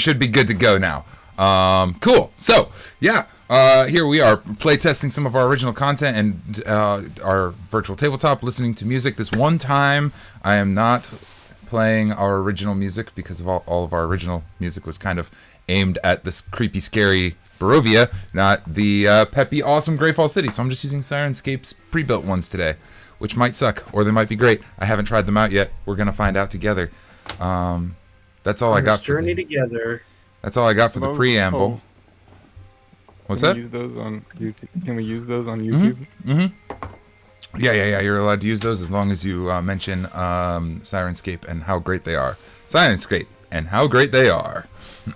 should be good to go now. Cool. So, yeah, here we are playtesting some of our original content and our virtual tabletop, listening to music. This one time, I am not playing our original music because of all of our original music was kind of aimed at this creepy, scary Barovia, not the peppy, awesome Greyfall City. So I'm just using Sirenscape's pre-built ones today, which might suck or they might be great. I haven't tried them out yet. We're gonna find out together. That's all I got. Journey together. That's all I got for the preamble. What's that? Use those on YouTube? Can we use those on YouTube? Yeah. You're allowed to use those as long as you mention Sirenscape and how great they are. Sirenscape and how great they are.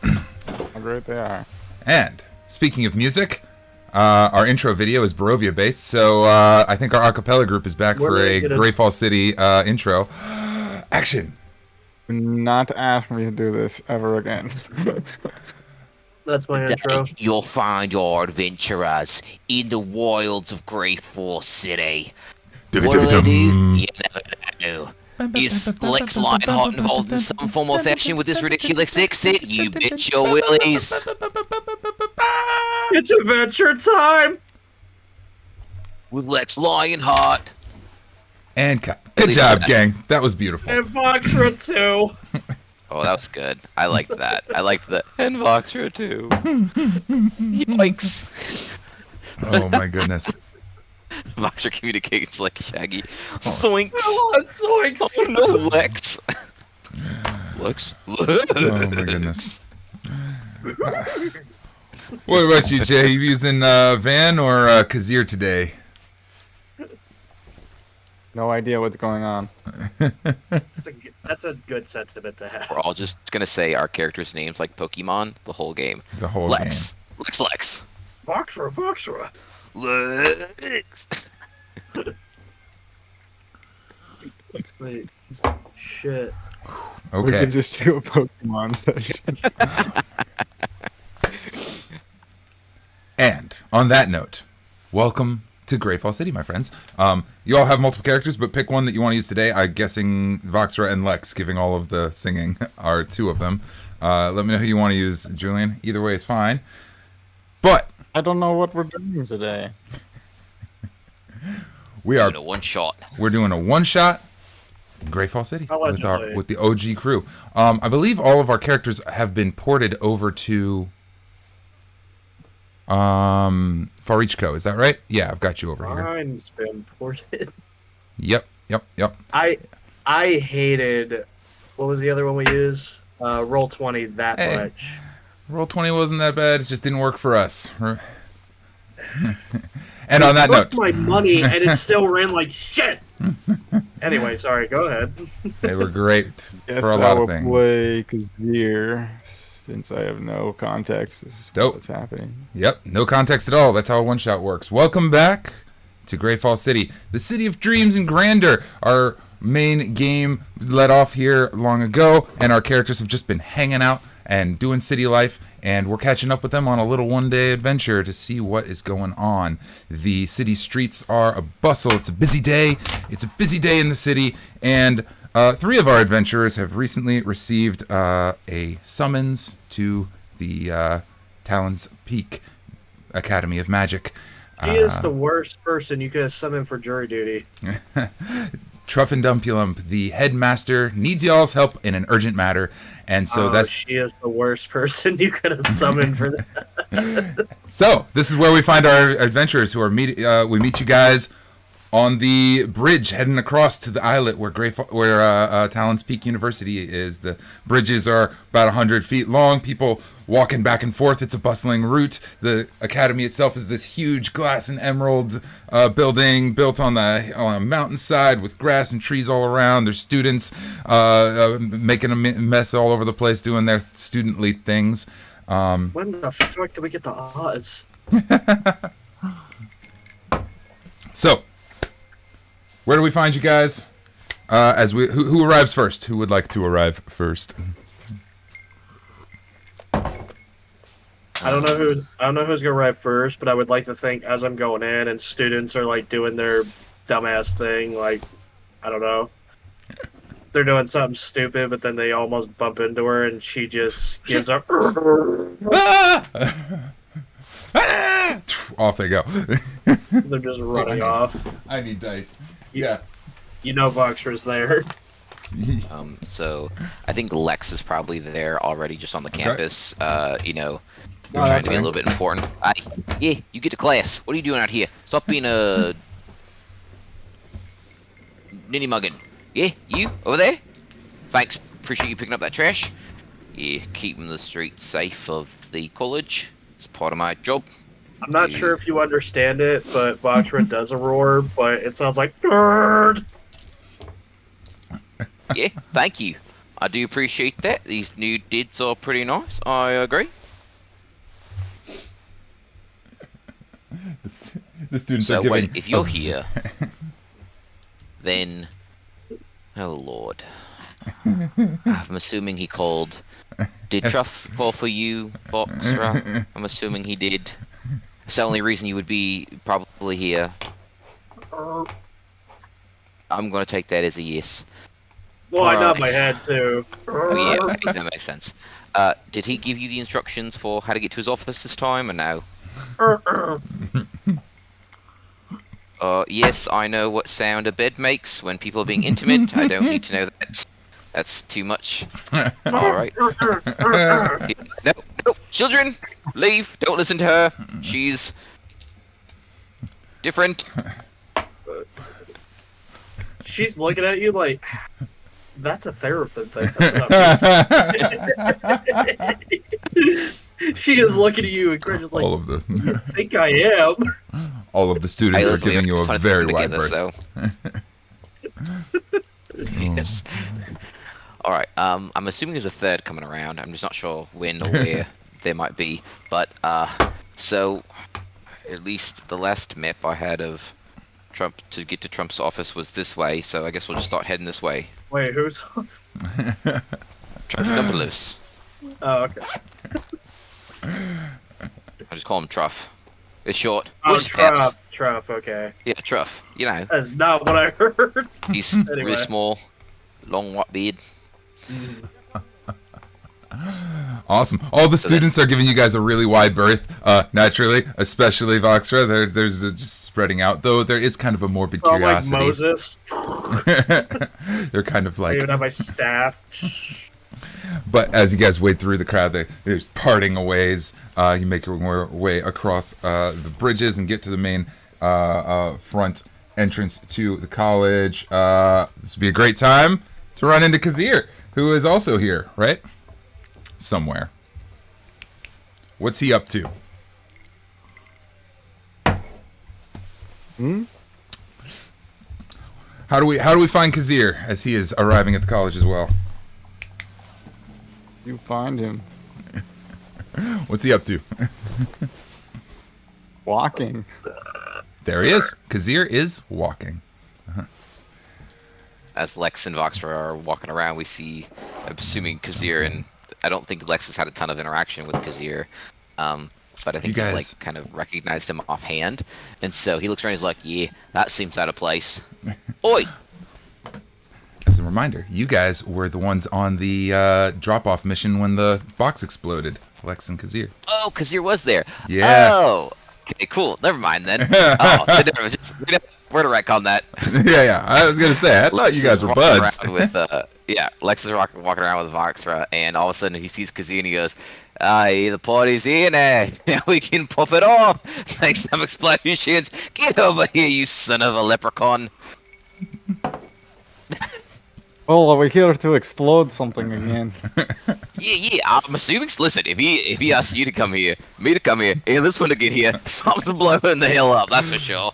How great they are. And speaking of music, our intro video is Barovia based, so I think our acapella group is back for a Greyfall City intro. Action! Do not ask me to do this ever again. That's my intro. You'll find your adventurers in the wilds of Greyfall City. What do they do? You never know. Is Lex Lionheart involved in some form of fashion with this ridiculous exit? You bet your willies. It's adventure time! With Lex Lionheart. And cut. Good job, gang. That was beautiful. And Voxre too. Oh, that was good. I liked that. I liked the and Voxre too. Yikes. Oh my goodness. Voxre communicates like Shaggy. Zoinks. Oh, zoinks. Oh no, Lex. Lex. Oh my goodness. What about you, Jay? You using Van or Kahzier today? No idea what's going on. That's a good sentiment to have. We're all just gonna say our characters' names like Pokemon the whole game. The whole Lex. game. Lex. Voxre. Lex. Wait. Shit. We Okay. could just do a Pokemon session. And on that note, welcome to Greyfall City, my friends. You all have multiple characters, but pick one that you want to use today. I'm guessing Voxre and Lex, giving all of the singing, are two of them. Let me know who you want to use, Julian. Either way is fine. But I don't know what we're doing today. we're Doing a one shot. We're doing a one shot in Greyfall City Allegedly. with the OG crew. I believe all of our characters have been ported over to Farichko, is that right? Yeah, I've got you over here. Mine's been ported. Yep. I hated, what was the other one we used? Roll20 that much. Roll20 wasn't that bad. It just didn't work for us. And on that note, my money and it still ran like shit. Anyway, sorry. Go ahead. they were great Guess for a I lot of will things. play Kahzier since I have no context as to Dope. what's happening. Yep, no context at all. That's how a one shot works. Welcome back to Greyfall City, the city of dreams and grandeur. Our main game let off here long ago, and our characters have just been hanging out and doing city life, and we're catching up with them on a little one-day adventure to see what is going on. The city streets are a bustle. It's a busy day. It's a busy day in the city, and three of our adventurers have recently received a summons to the Talon's Peak Academy of Magic. He is the worst person you could have summoned for jury duty. Truffendumpulum, the headmaster, needs y'all's help in an urgent matter, and so she is the worst person you could have summoned for that. So this is where we find our adventurers who are we meet you guys on the bridge heading across to the islet where Talon's Peak University is. The bridges are about 100 feet long, people walking back and forth. It's a bustling route. The academy itself is this huge glass and emerald building built on a mountainside with grass and trees all around. There's students making a mess all over the place doing their student-ly things. When the fuck did we get the Oz? So, where do we find you guys? Who arrives first? Who would like to arrive first? I don't know who's gonna arrive first, but I would like to think as I'm going in and students are like doing their dumbass thing, like I don't know. they're doing something stupid, but then they almost bump into her, and she just gives up. Ah! Ah! Off they go. They're just running off. I need dice. Yeah. You know Voxre's there. So I think Lex is probably there already, just on the campus. You know, Oh, trying to be a fine. little bit important. Yeah, you get to class. What are you doing out here? Stop being a ninny muggin. Yeah, you over there. Thanks. Appreciate you picking up that trash. Yeah, keeping the streets safe of the college. It's part of my job. I'm not sure if you understand it, but Voxre does a roar, but it sounds like nerd. Yeah, thank you. I do appreciate that. These new dids are pretty nice. I agree. The students So are giving. wait, if you're here, then, oh lord, I'm assuming he called. Did Truff call for you, Voxre? I'm assuming he did. It's the only reason you would be probably here. I'm gonna take that as a yes. Well, I nod Alright. my head too. Oh yeah, okay, that makes sense. Did he give you the instructions for how to get to his office this time, or no? Yes, I know what sound a bed makes when people are being intimate. I don't need to know that. That's too much. Alright. No, no, children, leave. Don't listen to her. She's different. She's looking at you like, that's a therapist thing. That's not she is looking at you and cringes like, all of the I think I am. all of the students Hey, are listen, we giving you have a tons of very time wide together, berth. so. Yes. Alright, I'm assuming there's a third coming around. I'm just not sure when or where there might be. But, so, at least the last map I had of Trump to get to Trump's office was this way, so I guess we'll just start heading this way. Wait, who's? Truff. Oh, okay. I just call him Truff. It's short. Oh, We'll just pass. Truff, okay. Yeah, Truff. You know, That's not what I heard. he's Anyway. really small, long white beard. Awesome. All the students are giving you guys a really wide berth, naturally, especially Voxre. There's just spreading out, though there is kind of a morbid Oh, like curiosity. Moses. They're kind of I like, even have my staff. but as you guys wade through the crowd, there's parting of ways. You make your way across the bridges and get to the main front entrance to the college. This would be a great time to run into Kahzier, who is also here, right? Somewhere. What's he up to? How do we find Kahzier as he is arriving at the college as well? You find him What's he up to? walking. There he is. Kahzier is walking. As Lex and Voxre are walking around, we see, I'm assuming Kahzier, and I don't think Lex has had a ton of interaction with Kahzier, but I think You he's guys- like kind of recognized him offhand, and so he looks around and he's like, yeah, that seems out of place. Oi! As a reminder, you guys were the ones on the drop-off mission when the box exploded. Lex and Kahzier. Oh, Kahzier was there. Yeah. Oh, okay, cool. Never mind then. Oh, we're to wreck on that. yeah. I was gonna say, I thought Lex you guys is were walking buds. around With, yeah, Lex is walking around with Voxre, and all of a sudden he sees Kahzier and he goes, "Aye, the party's here now. Now we can pop it off. Make some explosions. Get over here, you son of a leprechaun." Oh, are we here to explode something again? Yeah. I'm assuming. Listen, if he asks you to come here, me to come here, and this one to get here, something blowing the hell up. That's for sure.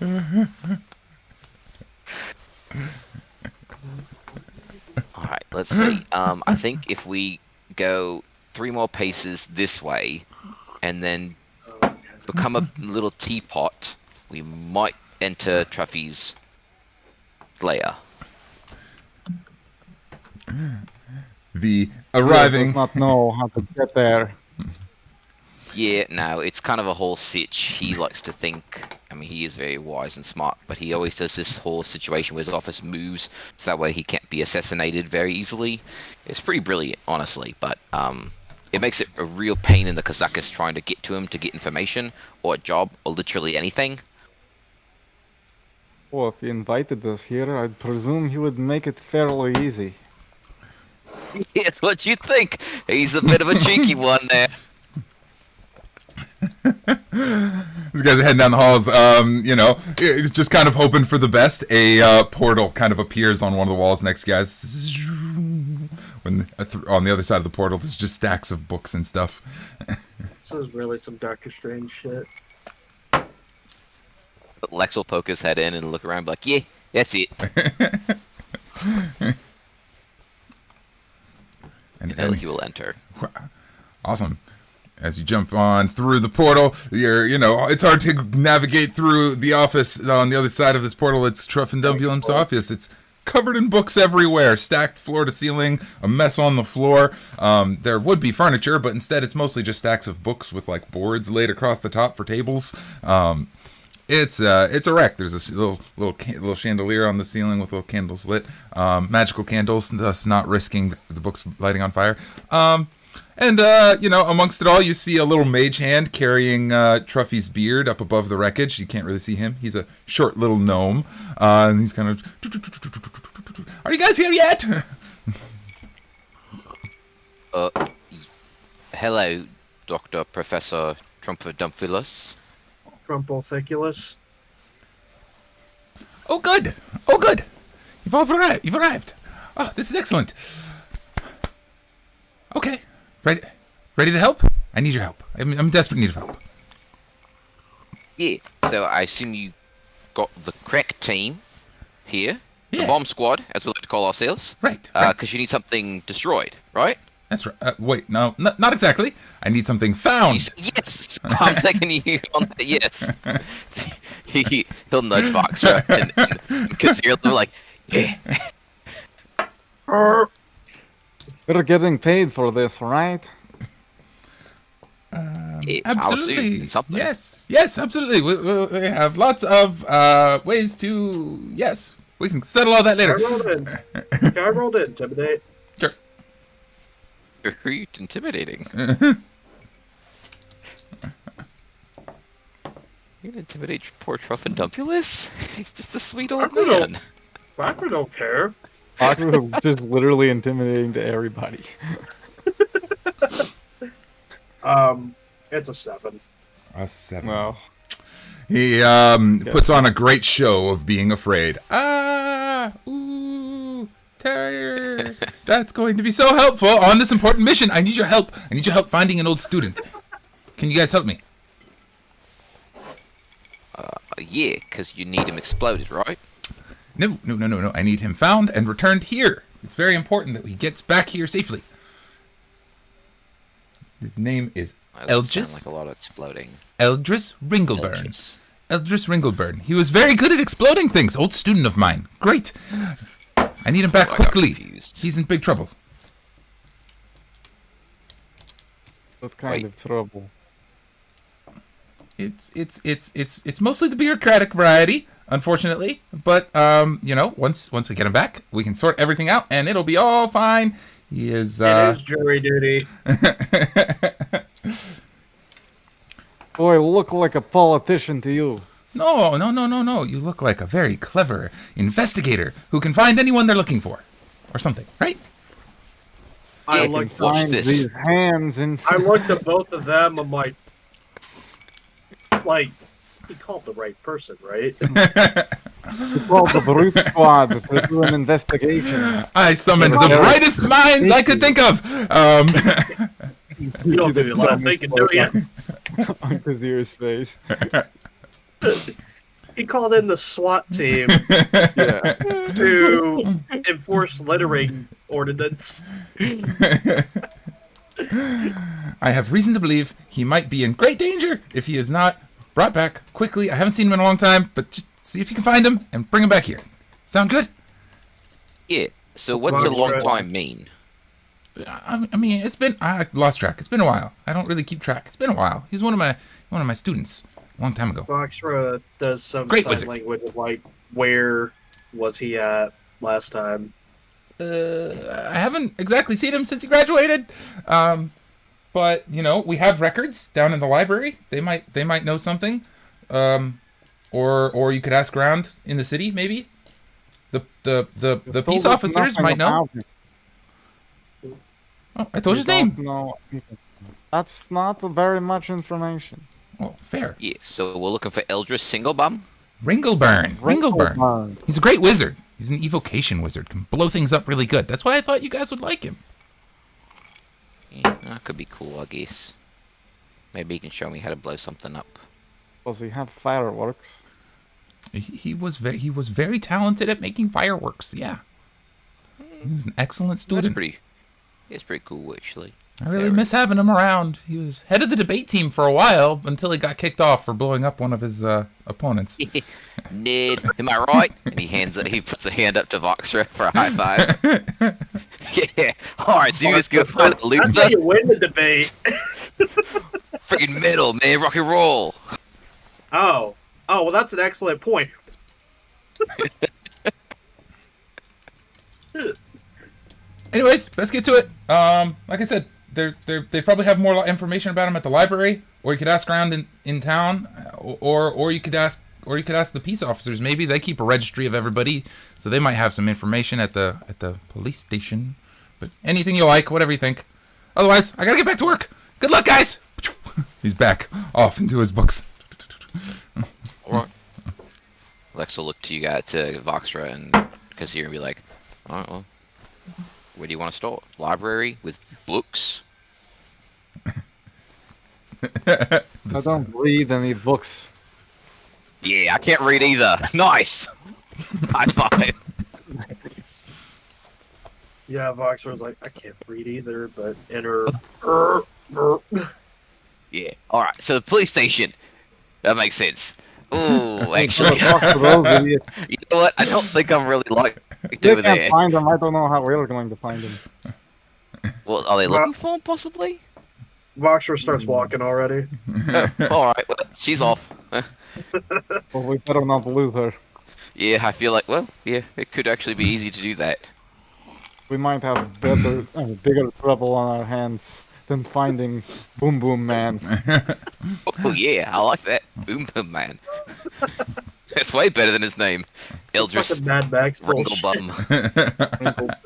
All right, let's see. I think if we go 3 more paces this way, and then become a little teapot, we might enter Truffy's lair. The Does arriving. not know how to get there. Yeah, no, it's kind of a whole sitch. He likes to think. I mean, he is very wise and smart, but he always does this whole situation where his office moves so that way he can't be assassinated very easily. It's pretty brilliant, honestly, but it makes it a real pain in the Kazakus trying to get to him to get information or a job or literally anything. Well, if he invited us here, I'd presume he would make it fairly easy. It's what you think. He's a bit of a cheeky one there. These guys are heading down the halls. You know, it's just kind of hoping for the best. A portal kind of appears on one of the walls next to you guys. When on the other side of the portal, there's just stacks of books and stuff. This is really some Doctor Strange shit. But Lex will poke his head in and look around and be like, yeah, that's it. and he will enter. Awesome. As you jump on through the portal, you know, it's hard to navigate through the office on the other side of this portal. It's Truffendumbulum's office. It's covered in books everywhere, stacked floor to ceiling, a mess on the floor. There would be furniture, but instead it's mostly just stacks of books with like boards laid across the top for tables. It's a wreck. There's a little chandelier on the ceiling with little candles lit, magical candles, thus not risking the books lighting on fire. And, you know, amongst it all, you see a little mage hand carrying Truffy's beard up above the wreckage. You can't really see him. He's a short little gnome. And he's kind of... Are you guys here yet? Hello, Dr. Professor Trumperdumphilus. Trumpolficulus. Oh, good. Oh, good. You've all arrived. You've arrived. Oh, this is excellent. Okay. Ready to help? I need your help. I'm in desperate need of help. Yeah, so I assume you got the crack team here. Yeah. The bomb squad, as we like to call ourselves. Right. Because you need something destroyed, right? That's right. Wait, no, not exactly. I need something found. Yes! I'm taking you on that, yes. He'll nudge Voxre and Kahzier will be like, yeah. We're getting paid for this, right? Yeah, Absolutely. something. Yes, absolutely. We have lots of ways to. Yes, we can settle all that later. I rolled in. Intimidate. Sure. Are you intimidating? You gonna intimidate poor Truffendumpulus? He's just a sweet old man. Voxre don't care. Voxre was just literally intimidating to everybody. It's a 7. A 7. No. He puts on a great show of being afraid. Ooh, terror. That's going to be so helpful on this important mission. I need your help. I need your help finding an old student. Can you guys help me? Yeah, because you need him exploded, right? No. I need him found and returned here. It's very important that he gets back here safely. His name is Eldris. Sound like a lot of exploding. Eldris Ringleburn. Eldris Ringleburn. He was very good at exploding things. Old student of mine. Great. I need him back quickly. He's in big trouble. What kind of trouble? It's mostly the bureaucratic variety, unfortunately. But you know, once we get him back, we can sort everything out, and it'll be all fine. He is. It is jury duty. Boy, look like a politician to you. No. You look like a very clever investigator who can find anyone they're looking for, or something, right? I Yeah, looked watch Find this. these hands and I looked at both of them. I'm like, he called the right person, right? call the brute squad to do an investigation. I summoned the brightest minds I could think of. You don't do a lot of thinking, do you? On Kahzier's face. He called in the SWAT team Yeah. to enforce littering ordinance. I have reason to believe he might be in great danger if he is not brought back quickly. I haven't seen him in a long time, but just see if you can find him and bring him back here. Sound good? Yeah. So what's a long time mean? I mean, I lost track. It's been a while. I don't really keep track. It's been a while. He's one of my students a long time ago. Voxre does some Great sign wizard. language of like, where was he at last time? I haven't exactly seen him since he graduated. But you know, we have records down in the library. They might know something. Or you could ask around in the city, maybe. The peace officers might know. Oh, I told you his name. No, that's not very much information. Oh, fair. Yeah, so we're looking for Eldris Singlebum. Ringleburn. He's a great wizard. He's an evocation wizard. Can blow things up really good. That's why I thought you guys would like him. Yeah, that could be cool, I guess. Maybe he can show me how to blow something up. Does he have fireworks? He was very talented at making fireworks. Yeah. He's an excellent student. It's pretty cool, actually. I really miss having him around. He was head of the debate team for a while until he got kicked off for blowing up one of his opponents. Ned, am I right? And he puts a hand up to Voxre for a high five. Yeah. Alright, so you just go find a loser. That's how you win the debate. Freaking metal, man, rock and roll. Oh, well, that's an excellent point. Anyways, let's get to it. Like I said, they probably have more information about him at the library, or you could ask around in town, or you could ask the peace officers. Maybe they keep a registry of everybody, so they might have some information at the police station. But anything you like, whatever you think. Otherwise, I gotta get back to work. Good luck, guys. He's back off into his books. Alright. Lex will look to you guys, to Voxre and Kahzier, and be like, alright, well, where do you want to start? Library with books? I don't read any books. Yeah, I can't read either. Nice! High five. Yeah, Voxre was like, I can't read either, but enter. Yeah. Alright, so the police station. That makes sense. Ooh, actually. You know what? I don't think I'm really like They over can't there. find him. I don't know how we're going to find him. Well, are they looking for him, possibly? Voxre starts walking already. Alright, well, she's off. Well, we better not lose her. Yeah, I feel like, well, yeah, it could actually be easy to do that. We might have bigger trouble on our hands than finding Boom Boom Man. Oh, yeah, I like that. Boom Boom Man. That's way better than his name. Eldris Fucking Mad Max bullshit. Ringlebum.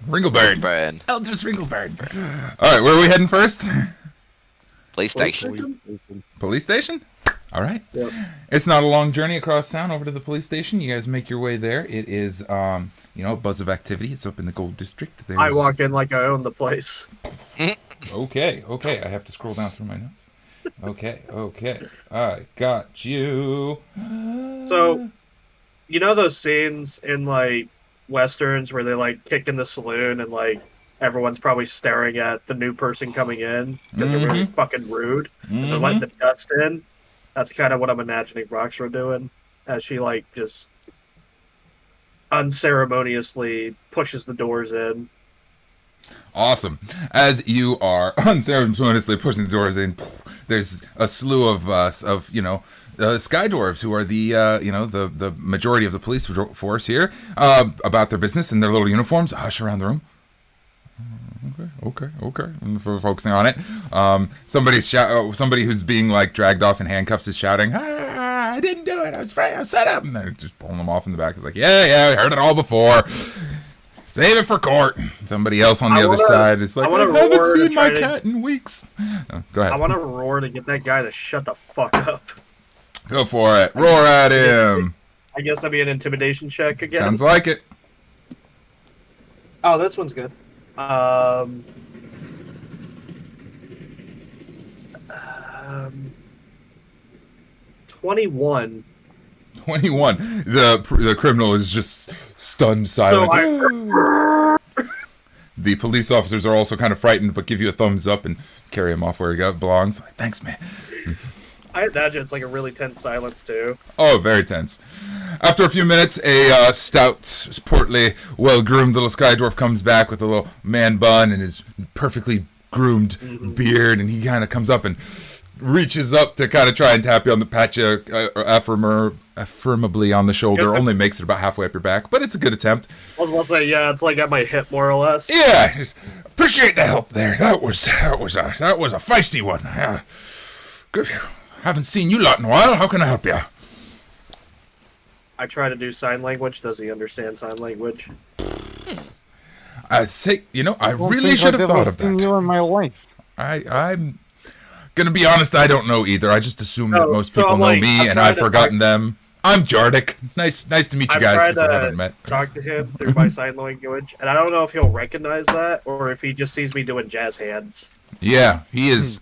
Ringleburn. Brand. Eldris Ringleburn. All right, where are we heading first? Police station. Police station? All right. Yep. It's not a long journey across town over to the police station. You guys make your way there. It is, a buzz of activity. It's up in the Gold District. There's... I walk in like I own the place. Okay. I have to scroll down through my notes. Okay. I got you. So, you know those scenes in, like, westerns where they, like, kick in the saloon and, like, everyone's probably staring at the new person coming in because they're really fucking rude. And they're letting the dust in. That's kind of what I'm imagining Voxre doing as she, like, just unceremoniously pushes the doors in. Awesome. As you are unceremoniously pushing the doors in, there's a slew of sky dwarves who are the majority of the police force here, about their business in their little uniforms. Hush around the room. Okay. And for focusing on it, somebody who's being like dragged off in handcuffs is shouting, I didn't do it. I was afraid. I was set up, and they're just pulling them off in the back. It's like, yeah, we heard it all before. Save it for court. Somebody else on the other side is like, I haven't seen my cat in weeks. Oh, go ahead. I want to roar to get that guy to shut the fuck up. Go for it. Roar at him. I guess that'd be an intimidation check again. Sounds like it. Oh, this one's good. 21. 21. The criminal is just stunned silent. The police officers are also kind of frightened, but give you a thumbs up and carry him off where he belongs. Like, thanks, man. I imagine it's like a really tense silence too. Oh, very tense. After a few minutes, a stout, portly, well-groomed little sky dwarf comes back with a little man bun and his perfectly groomed beard, and he kind of comes up and reaches up to kind of try and tap you on the pat you affirmably on the shoulder. Only makes it about halfway up your back, but it's a good attempt. I was about to say, yeah, it's like at my hip more or less. Yeah, just appreciate the help there. That was a feisty one. Good. Haven't seen you lot in a while. How can I help you? I try to do sign language. Does he understand sign language? I say, I really should have thought of that. You in my life. I'm gonna be honest. I don't know either. I just assume that most people know like, me, and I've forgotten them. I'm Jardic. Nice to meet you guys. If we haven't met. Talk to him through my sign language, and I don't know if he'll recognize that or if he just sees me doing jazz hands. Yeah, he is.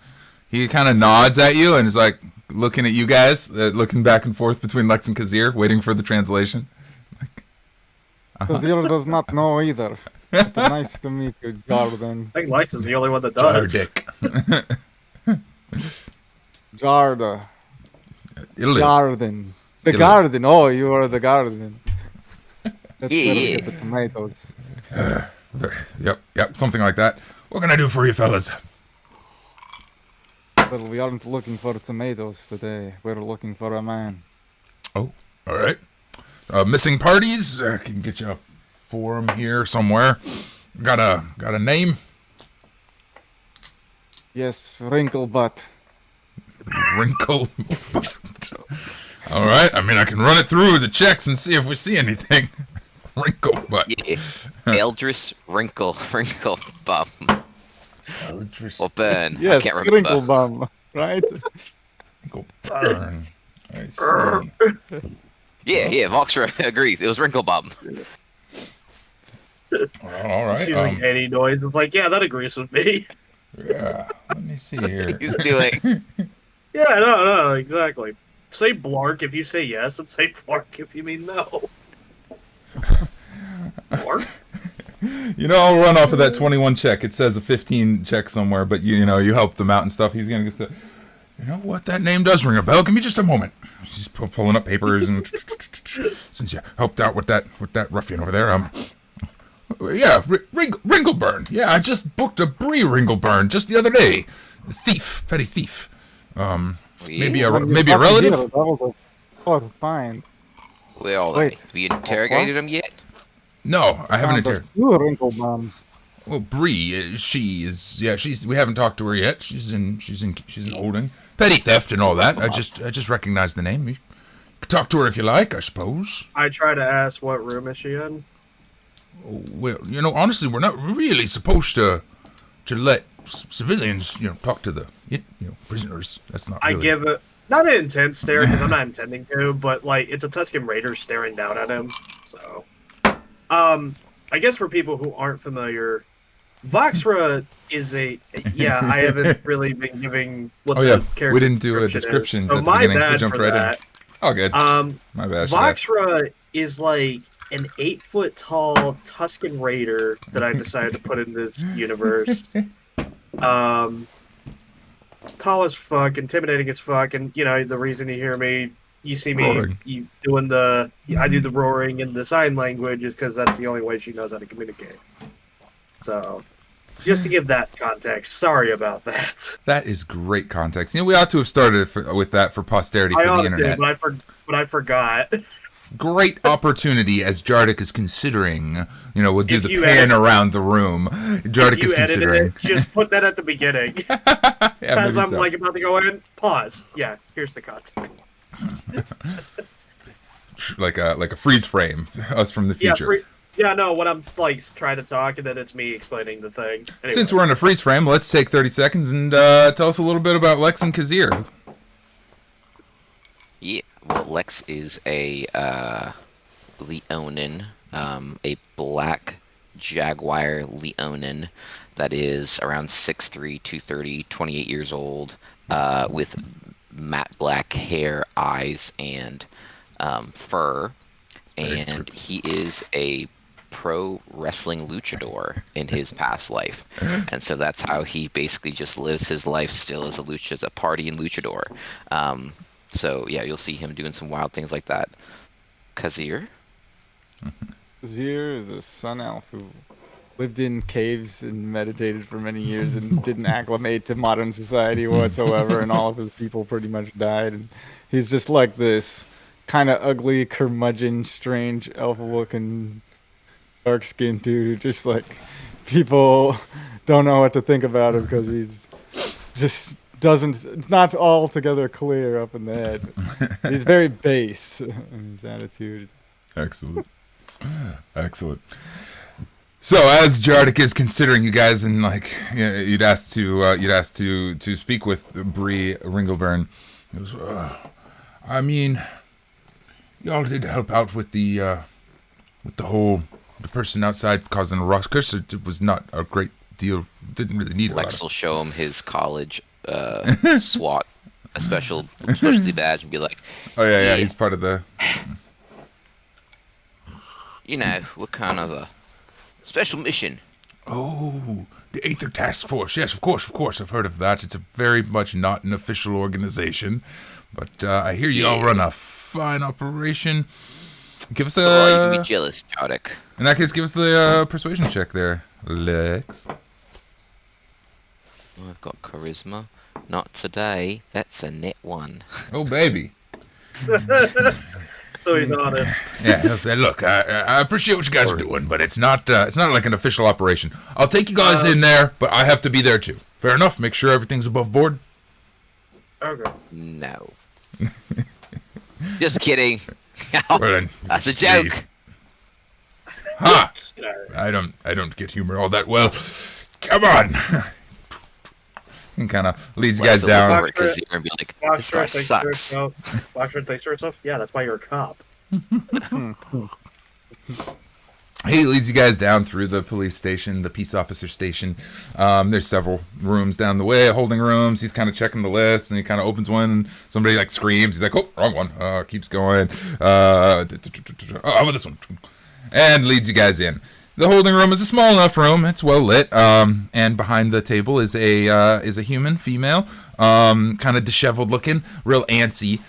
He kind of nods at you and is like looking at you guys, looking back and forth between Lex and Kahzier, waiting for the translation. Kahzier does not know either. But nice to meet you, Jordan. I think Lex is the only one that does. Jardic. Jarda. Italy. Garden. The Italy. garden. Oh, you are the garden. That's Yeah, where we yeah. get the tomatoes. Yep, something like that. What can I do for you fellas? Well, we aren't looking for tomatoes today. We're looking for a man. Oh, all right. Missing parties? I can get you a form here somewhere. Got a name? Yes, Wrinklebutt. Wrinkle. All right. I mean, I can run it through the checks and see if we see anything. Wrinkle, but Yeah. Eldris Wrinkle Bum. Or Burn. Yes, I can't remember. Wrinklebum, right? Wrinkle burn. I see. Yeah, Voxre agrees. It was Wrinkle Bum. All right. Doing any noise, it's like, yeah, that agrees with me. Yeah. Let me see here. He's doing. Yeah, no, exactly. Say Blark if you say yes, and say Blark if you mean no. Blark? I'll run off of that 21 check. It says a 15 check somewhere, but you help them out and stuff. He's gonna say, you know what? That name does ring a bell. Give me just a moment. He's pulling up papers and since you helped out with that ruffian over there, yeah, Ringleburn. Yeah, I just booked a Bree Ringleburn just the other day. Petty thief. Maybe a relative. That was fine. Where are Wait. they? Have you interrogated him yet? No, I haven't There's interrogated. 2 Wrinklebums. Well, Bree, she is. Yeah, we haven't talked to her yet. She's in holding. Petty theft and all that. I just recognized the name. You can talk to her if you like, I suppose. I try to ask what room is she in. Well, honestly, we're not really supposed to let civilians, talk to the, prisoners. That's not. I really... give it not an intense stare because I'm not intending to, but like it's a Tuscan Raider staring down at him. So, I guess for people who aren't familiar, Voxre is I haven't really been giving what the character. We didn't do a description descriptions is. So at the my beginning. bad We jumped for right that. in. Oh, good. My bad. Voxre is like an 8-foot tall Tuscan Raider that I decided to put in this universe. Tall as fuck, intimidating as fuck, and the reason you see me Roaring. I do the roaring in the sign language is because that's the only way she knows how to communicate. So, just to give that context, sorry about that. That is great context. We ought to have started with that for posterity for the internet. But I forgot. Great opportunity as Jardic is considering. We'll do If the you pan edit- around the room. Jardic is considering. Just put that at the beginning. Yeah, As maybe I'm so. like about to go in, pause. Yeah, here's the context. like a freeze frame, us from the future. When I'm like trying to talk and then it's me explaining the thing. Anyway. Since we're in a freeze frame, let's take 30 seconds and tell us a little bit about Lex and Kahzier. Yeah, well, Lex is a Leonin, a black jaguar Leonin that is around 6'3", 230, 28 years old, with matte black hair, eyes, and fur. And he is a pro wrestling luchador in his past life. And so that's how he basically just lives his life still as a party and luchador. So yeah, you'll see him doing some wild things like that. Kahzier? Kahzier is a sun elf who lived in caves and meditated for many years and didn't acclimate to modern society whatsoever, and all of his people pretty much died. And he's just like this kind of ugly, curmudgeon, strange, elf-looking, dark-skinned dude who just like people don't know what to think about him because he's just doesn't. It's not altogether clear up in the head. He's very base in his attitude. Excellent. Excellent. So as Jardic is considering you guys, and like you'd asked to speak with Bree Ringleburn, he goes, I mean, y'all did help out with the person outside causing a ruckus. It was not a great deal. Didn't really need a lot. Lex will show him his college SWAT, a specialty badge, and be like, oh yeah, he's part of the. You know, we're kind of a special mission. Oh, the Aether Task Force. Yes, of course. I've heard of that. It's a very much not an official organization, but I hear you all run a fine operation. Give us a. So you can be jealous, Jardic. In that case, give us the persuasion check there, Lex. Oh, I've got charisma. Not today. That's a net 1. Oh, baby. So he's honest. Yeah, he'll say, "Look, I appreciate what you guys are doing, but it's not like an official operation. I'll take you guys in there, but I have to be there too. Fair enough. Make sure everything's above board." Okay. No. Just kidding. Well, then, That's a joke. leave. Ha! I don't get humor all that well. Come on. And kind of leads you guys down. Over Kahzier and be like, this guy sucks. Voxre thinks to herself, yeah, that's why you're a cop. He leads you guys down through the police station, the peace officer station. There's several rooms down the way, holding rooms. He's kind of checking the list, and he kind of opens one, and somebody like screams. He's like, "Oh, wrong one." Keeps going. Oh, how about this one? And leads you guys in. The holding room is a small enough room. It's well lit. And behind the table is a human female, kind of disheveled looking, real antsy,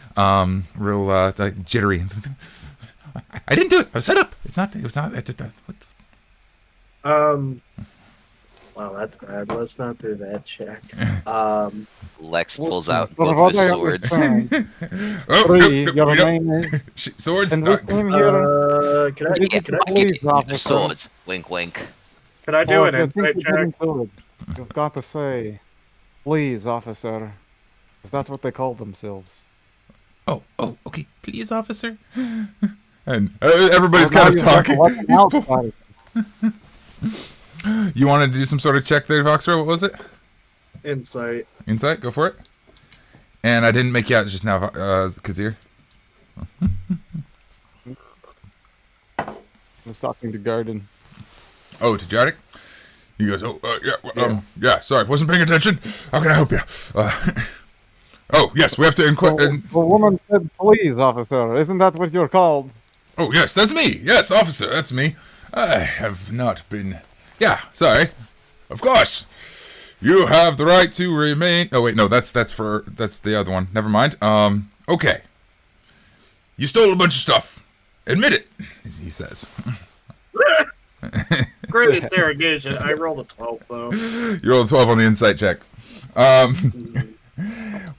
real like jittery. I didn't do it. I was set up. It's not. Wow, that's bad. Let's not do that check. Lex pulls out both of his swords. Your name is... Swords. And we came here... Can I police officer. Swords. Wink, wink. can I do Oh, an I think insight you check? didn't do it. You've got to say, please, officer. Because that's what they call themselves. Oh, okay. Please, officer. And everybody's kind of talking. You wanted to do some sort of check there, Voxre? What was it? Insight. Insight? Go for it. And I didn't make you out just now, Kahzier. I was talking to Garden. Oh, to Jardic? He goes, yeah, sorry, wasn't paying attention. How can I help you? Oh, yes, we have to inquire. The woman said, please, officer. Isn't that what you're called? Oh, yes, that's me. Yes, officer, that's me. I have not been... Yeah, sorry. Of course. You have the right to remain... Oh, wait, no, that's the other one. Never mind. Okay. You stole a bunch of stuff. Admit it, he says. Great interrogation. I rolled a 12, though. You rolled a 12 on the insight check.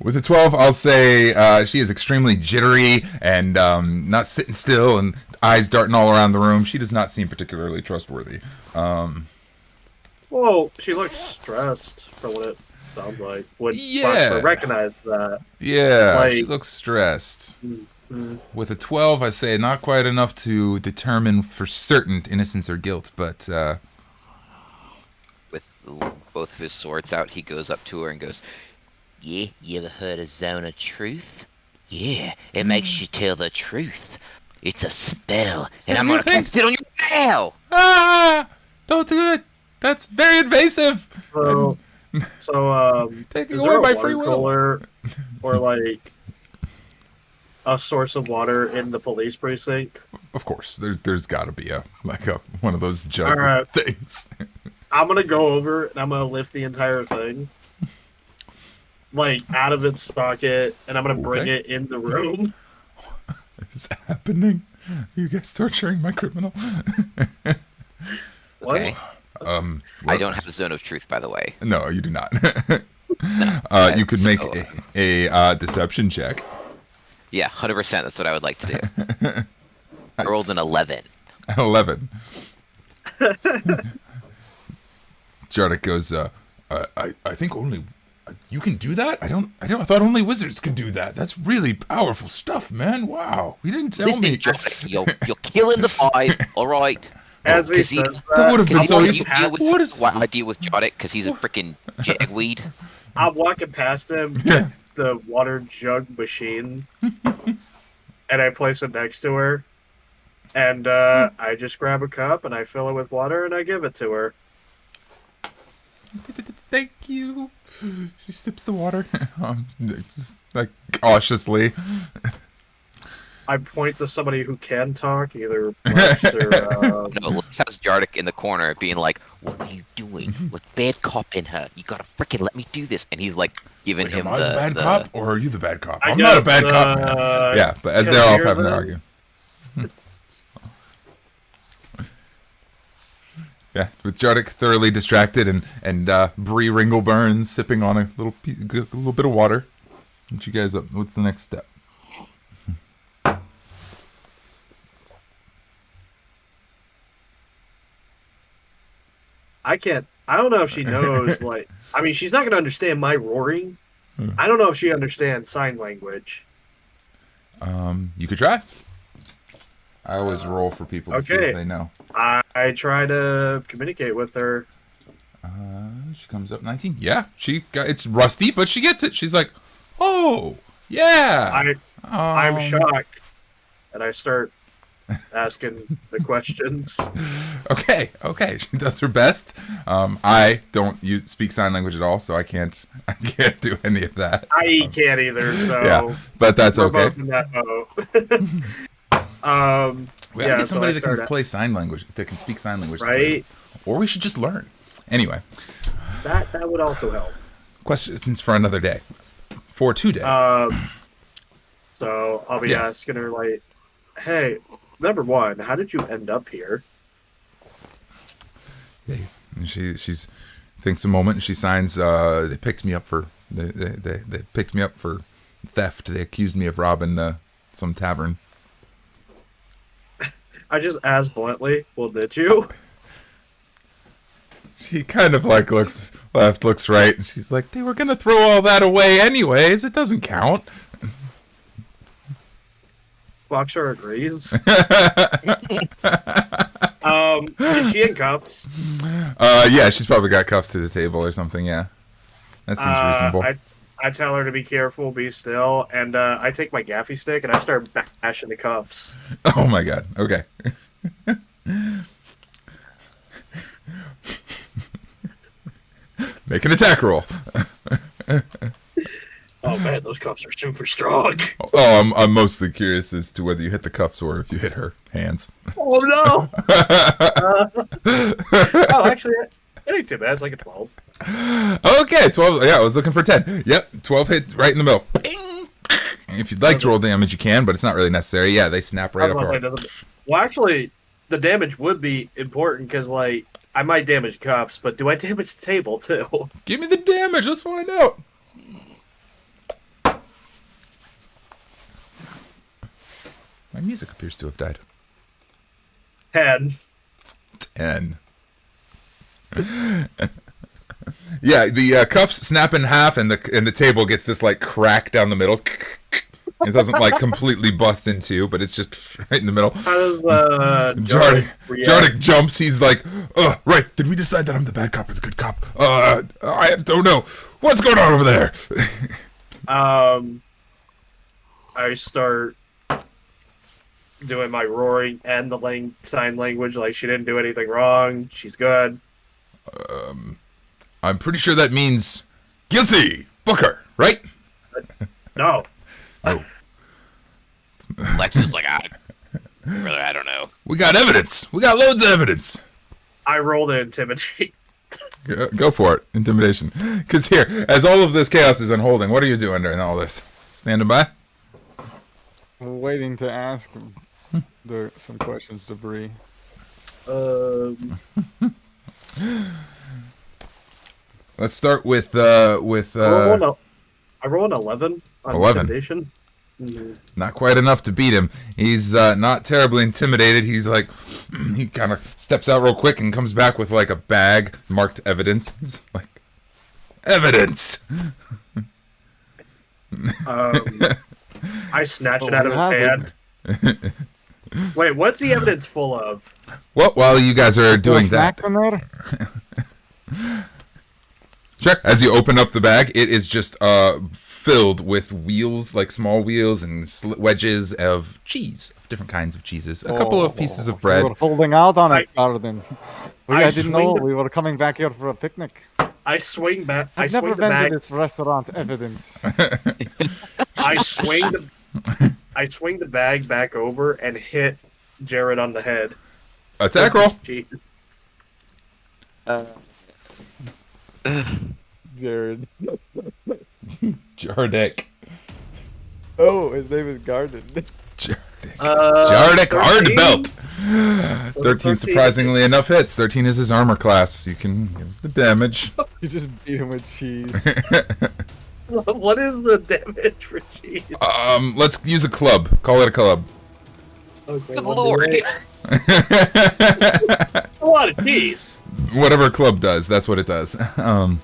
With a 12, I'll say she is extremely jittery and not sitting still and eyes darting all around the room. She does not seem particularly trustworthy. Well, she looks stressed for what it sounds like. Would Yeah. Voxre recognize that? Yeah, she Like- looks stressed. Mm-hmm. With a 12, I say not quite enough to determine for certain innocence or guilt, but With both of his swords out, he goes up to her and goes, yeah, you ever heard of Zone of Truth? Yeah, it makes you tell the truth. It's a spell, and I'm gonna cast it on you now! Don't do it. That's very invasive. So, Taking is away there a my water free will. cooler or like a source of water in the police precinct? Of course, there's got to be one of those jug Alright. things. I'm gonna go over and I'm gonna lift the entire thing, like out of its socket, and I'm gonna bring Okay. it in the room. Is happening? You guys torturing my criminal? Okay. What? I don't have a zone of truth, by the way. No, you do not. No. You could make a deception check. Yeah, 100%. That's what I would like to do. I rolled an 11. 11. Jardik goes, I think only you can do that? I thought only wizards could do that. That's really powerful stuff, man. Wow. You didn't tell Listen, me. Jardik, you're killing the vibe, all right? As he 'Cause he- says That would have been Because so you easy. deal with What is? what I deal with Jardik because he's a freaking jagweed. I'm walking past him with the water jug machine, and I place it next to her, and I just grab a cup and I fill it with water and I give it to her. Thank you. She sips the water, just like cautiously. I point to somebody who can talk, either Lex or. No, Lex has Jardik in the corner being like, what are you doing? With bad cop in her. You gotta freaking let me do this. And he's like giving Wait, him am I the bad cop or are you the bad cop? I I'm not a guess, bad cop, man. Yeah, but as they're all having their argument. Yeah, with Jardik thoroughly distracted and Bree Ringleburn sipping on a little bit of water. What you guys up? What's the next step? I don't know if she knows, like. I mean, she's not going to understand my roaring. I don't know if she understands sign language. You could try. I always roll for people to see if they know. I try to communicate with her. She comes up 19. Yeah, it's rusty, but she gets it. She's like, oh, yeah. I'm shocked. And I start asking the questions. Okay. She does her best. I don't speak sign language at all, so I can't do any of that. I can't either, so yeah, but that's we're okay. both in that We have to get somebody that can play sign language, that can speak sign language, right? Or we should just learn. Anyway, that would also help. Questions for another day. For today. So I'll be asking her like, hey, number one, how did you end up here? And she's thinks a moment and she signs. They picked me up for they picked me up for theft. They accused me of robbing some tavern. I just asked bluntly, well, did you? She kind of like looks left, looks right, and she's like, they were gonna throw all that away anyways. It doesn't count. Voxre agrees. Is she in cuffs? Yeah, she's probably got cuffs to the table or something. Yeah, that seems reasonable. I tell her to be careful, be still, and I take my gaffy stick and I start bashing the cuffs. Oh my god. Okay. Make an attack roll. Oh man, those cuffs are super strong. Oh, I'm mostly curious as to whether you hit the cuffs or if you hit her hands. Oh no! Oh, actually, it ain't too bad. It's like a 12. Okay, 12. Yeah, I was looking for 10. Yep, 12 hit right in the middle. Bing! If you'd like to roll damage, you can, but it's not really necessary. Yeah, they snap right up. Well, actually, the damage would be important because, like, I might damage cuffs, but do I damage the table too? Give me the damage. Let's find out. My music appears to have died. 10. 10. Yeah, the cuffs snap in half, and the table gets this like crack down the middle. It doesn't like completely bust in two, but it's just right in the middle. How does Jardik jumps. He's like, right. Did we decide that I'm the bad cop or the good cop? I don't know. What's going on over there? I start doing my roaring and the sign language, like she didn't do anything wrong. She's good. I'm pretty sure that means guilty. Booker, right? No. Oh. Lex is like, I don't know. We got evidence. We got loads of evidence. I rolled to intimidate. Go for it. Intimidation. Because here, as all of this chaos is unfolding, what are you doing during all this? Standing by? We're waiting to ask Some questions to Bree. Let's start with I roll an 11 on 11. intimidation. Mm-hmm. Not quite enough to beat him. He's not terribly intimidated. He's like, he kind of steps out real quick and comes back with like a bag marked evidence. He's like, evidence. I snatch it out of his hand. Wait, what's the evidence full of? Well, while you guys are doing that, Snack from there? sure. As you open up the bag, it is just filled with wheels, like small wheels and wedges of cheese, of different kinds of cheeses. A couple of pieces of bread. We were holding out on it, Garden. I didn't know swing we were coming back here for a picnic. I swing back. I've never been to this restaurant. Evidence. I swing the bag back over and hit Jared on the head. Attack roll. Jared. Jardick. Oh, his name is Garden. Jardick, hard belt. 13 13. surprisingly enough hits. 13 is his armor class. You can give us the damage. You just beat him with cheese. What is the damage for cheese? Let's use a club. Call it a club. Okay, Good lord. A lot of cheese. Whatever club does, that's what it does. Oh,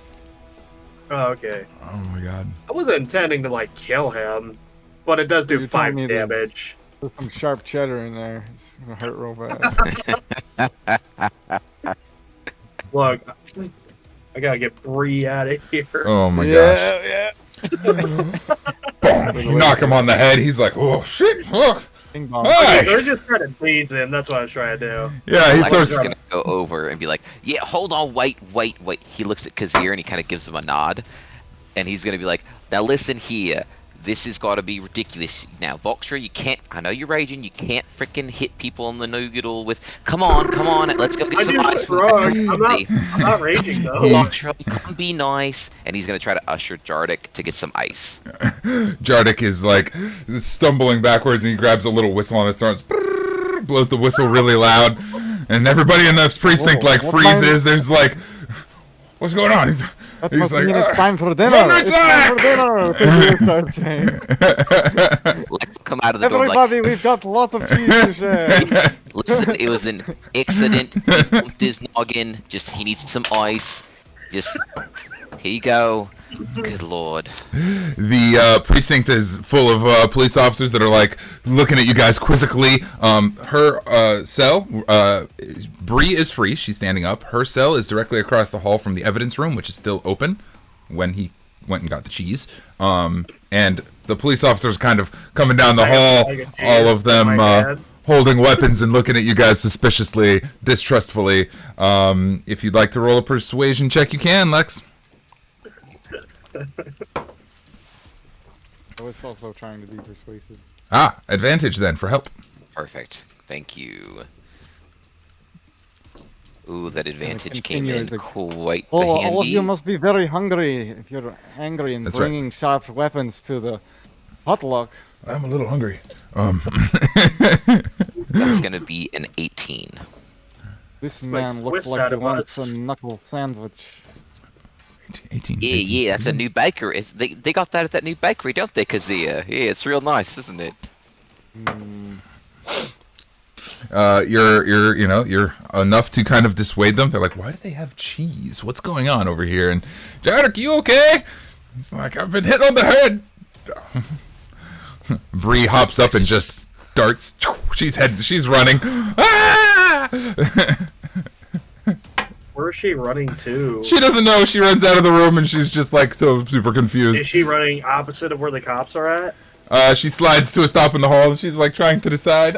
okay. Oh my god. I wasn't intending to like kill him, but it does do You told 5 me damage. There's some sharp cheddar in there. It's gonna hurt real bad. Look, I gotta get Bree out of here. Oh my gosh. Yeah. Boom. You knock him on the head. He's like, oh shit. Oh. Bing bong. Hey! I was just trying to tease him. That's what I was trying to do. Yeah, he Lex starts. is gonna go over and be like, "Yeah, hold on, wait." He looks at Kahzier and he kind of gives him a nod, and he's gonna be like, "Now listen here, this has got to be ridiculous. Now, Voxre, you can't. I know you're raging. You can't freaking hit people on the noodle with. Come on, let's go get some ice from I'm the not raging though. Voxre, come be nice." And he's gonna try to usher Jardick to get some ice. Jardick is like stumbling backwards and he grabs a little whistle on his throat, blows the whistle really loud, and everybody in the precinct like freezes. There's like, what's going on? He's like, it's time for dinner. Wonder It's time for dinner. Kahzier starts saying. Lex come out of the door like, Everybody, we've got lots of cheese to share. "Listen, it was an accident. He bumped his noggin. He needs some ice. Here you go." Good lord. The precinct is full of police officers that are like looking at you guys quizzically. Her cell, Bree is free. She's standing up. Her cell is directly across the hall from the evidence room, which is still open when he went and got the cheese. And the police officers kind of coming down the hall, all of them holding weapons and looking at you guys suspiciously, distrustfully. If you'd like to roll a persuasion check, you can, Lex. I was also trying to be persuasive. Advantage then for help. Perfect. Thank you. Ooh, that advantage came continue in as a- quite Oh, handy. all of you must be very hungry if you're angry and That's right. bringing sharp weapons to the potluck. I'm a little hungry. That's gonna be an 18. This like man looks Swiss like out he of wants us. a knuckle sandwich. 18. Yeah, 18. yeah, that's a new bakery. They got that at that new bakery, don't they, Kahzier? Yeah, it's real nice, isn't it? You're enough to kind of dissuade them. They're like, why do they have cheese? What's going on over here? And Jardick, you okay? He's like, I've been hit on the head. Bree hops up and just darts. She's running. Ah! Where is she running to? She doesn't know. She runs out of the room and she's just like so super confused. Is she running opposite of where the cops are at? She slides to a stop in the hall and she's like trying to decide.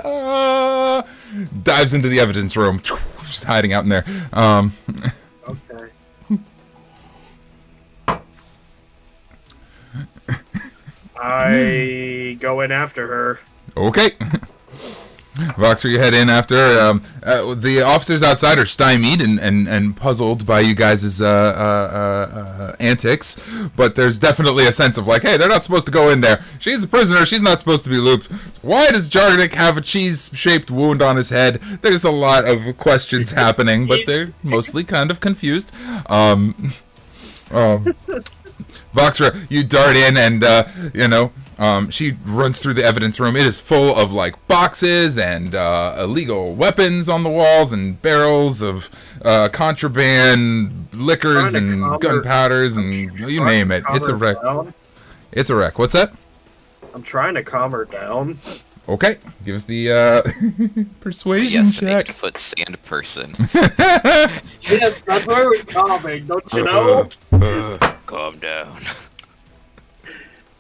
Dives into the evidence room. She's hiding out in there. Okay. I go in after her. Okay. Voxre, you head in after. The officers outside are stymied and puzzled by you guys' antics, but there's definitely a sense of like, hey, they're not supposed to go in there. She's a prisoner. She's not supposed to be looped. Why does Jarnik have a cheese-shaped wound on his head? There's a lot of questions happening, but they're mostly kind of confused. Voxre, you dart in and, she runs through the evidence room. It is full of, like, boxes and illegal weapons on the walls and barrels of contraband liquors and gunpowders and you name it. It's a wreck. It's a wreck. What's that? I'm trying to calm her down. Okay. Give us the persuasion Yes, check. an 8-foot sand person. Yes, that's very calming, don't you know? Calm down.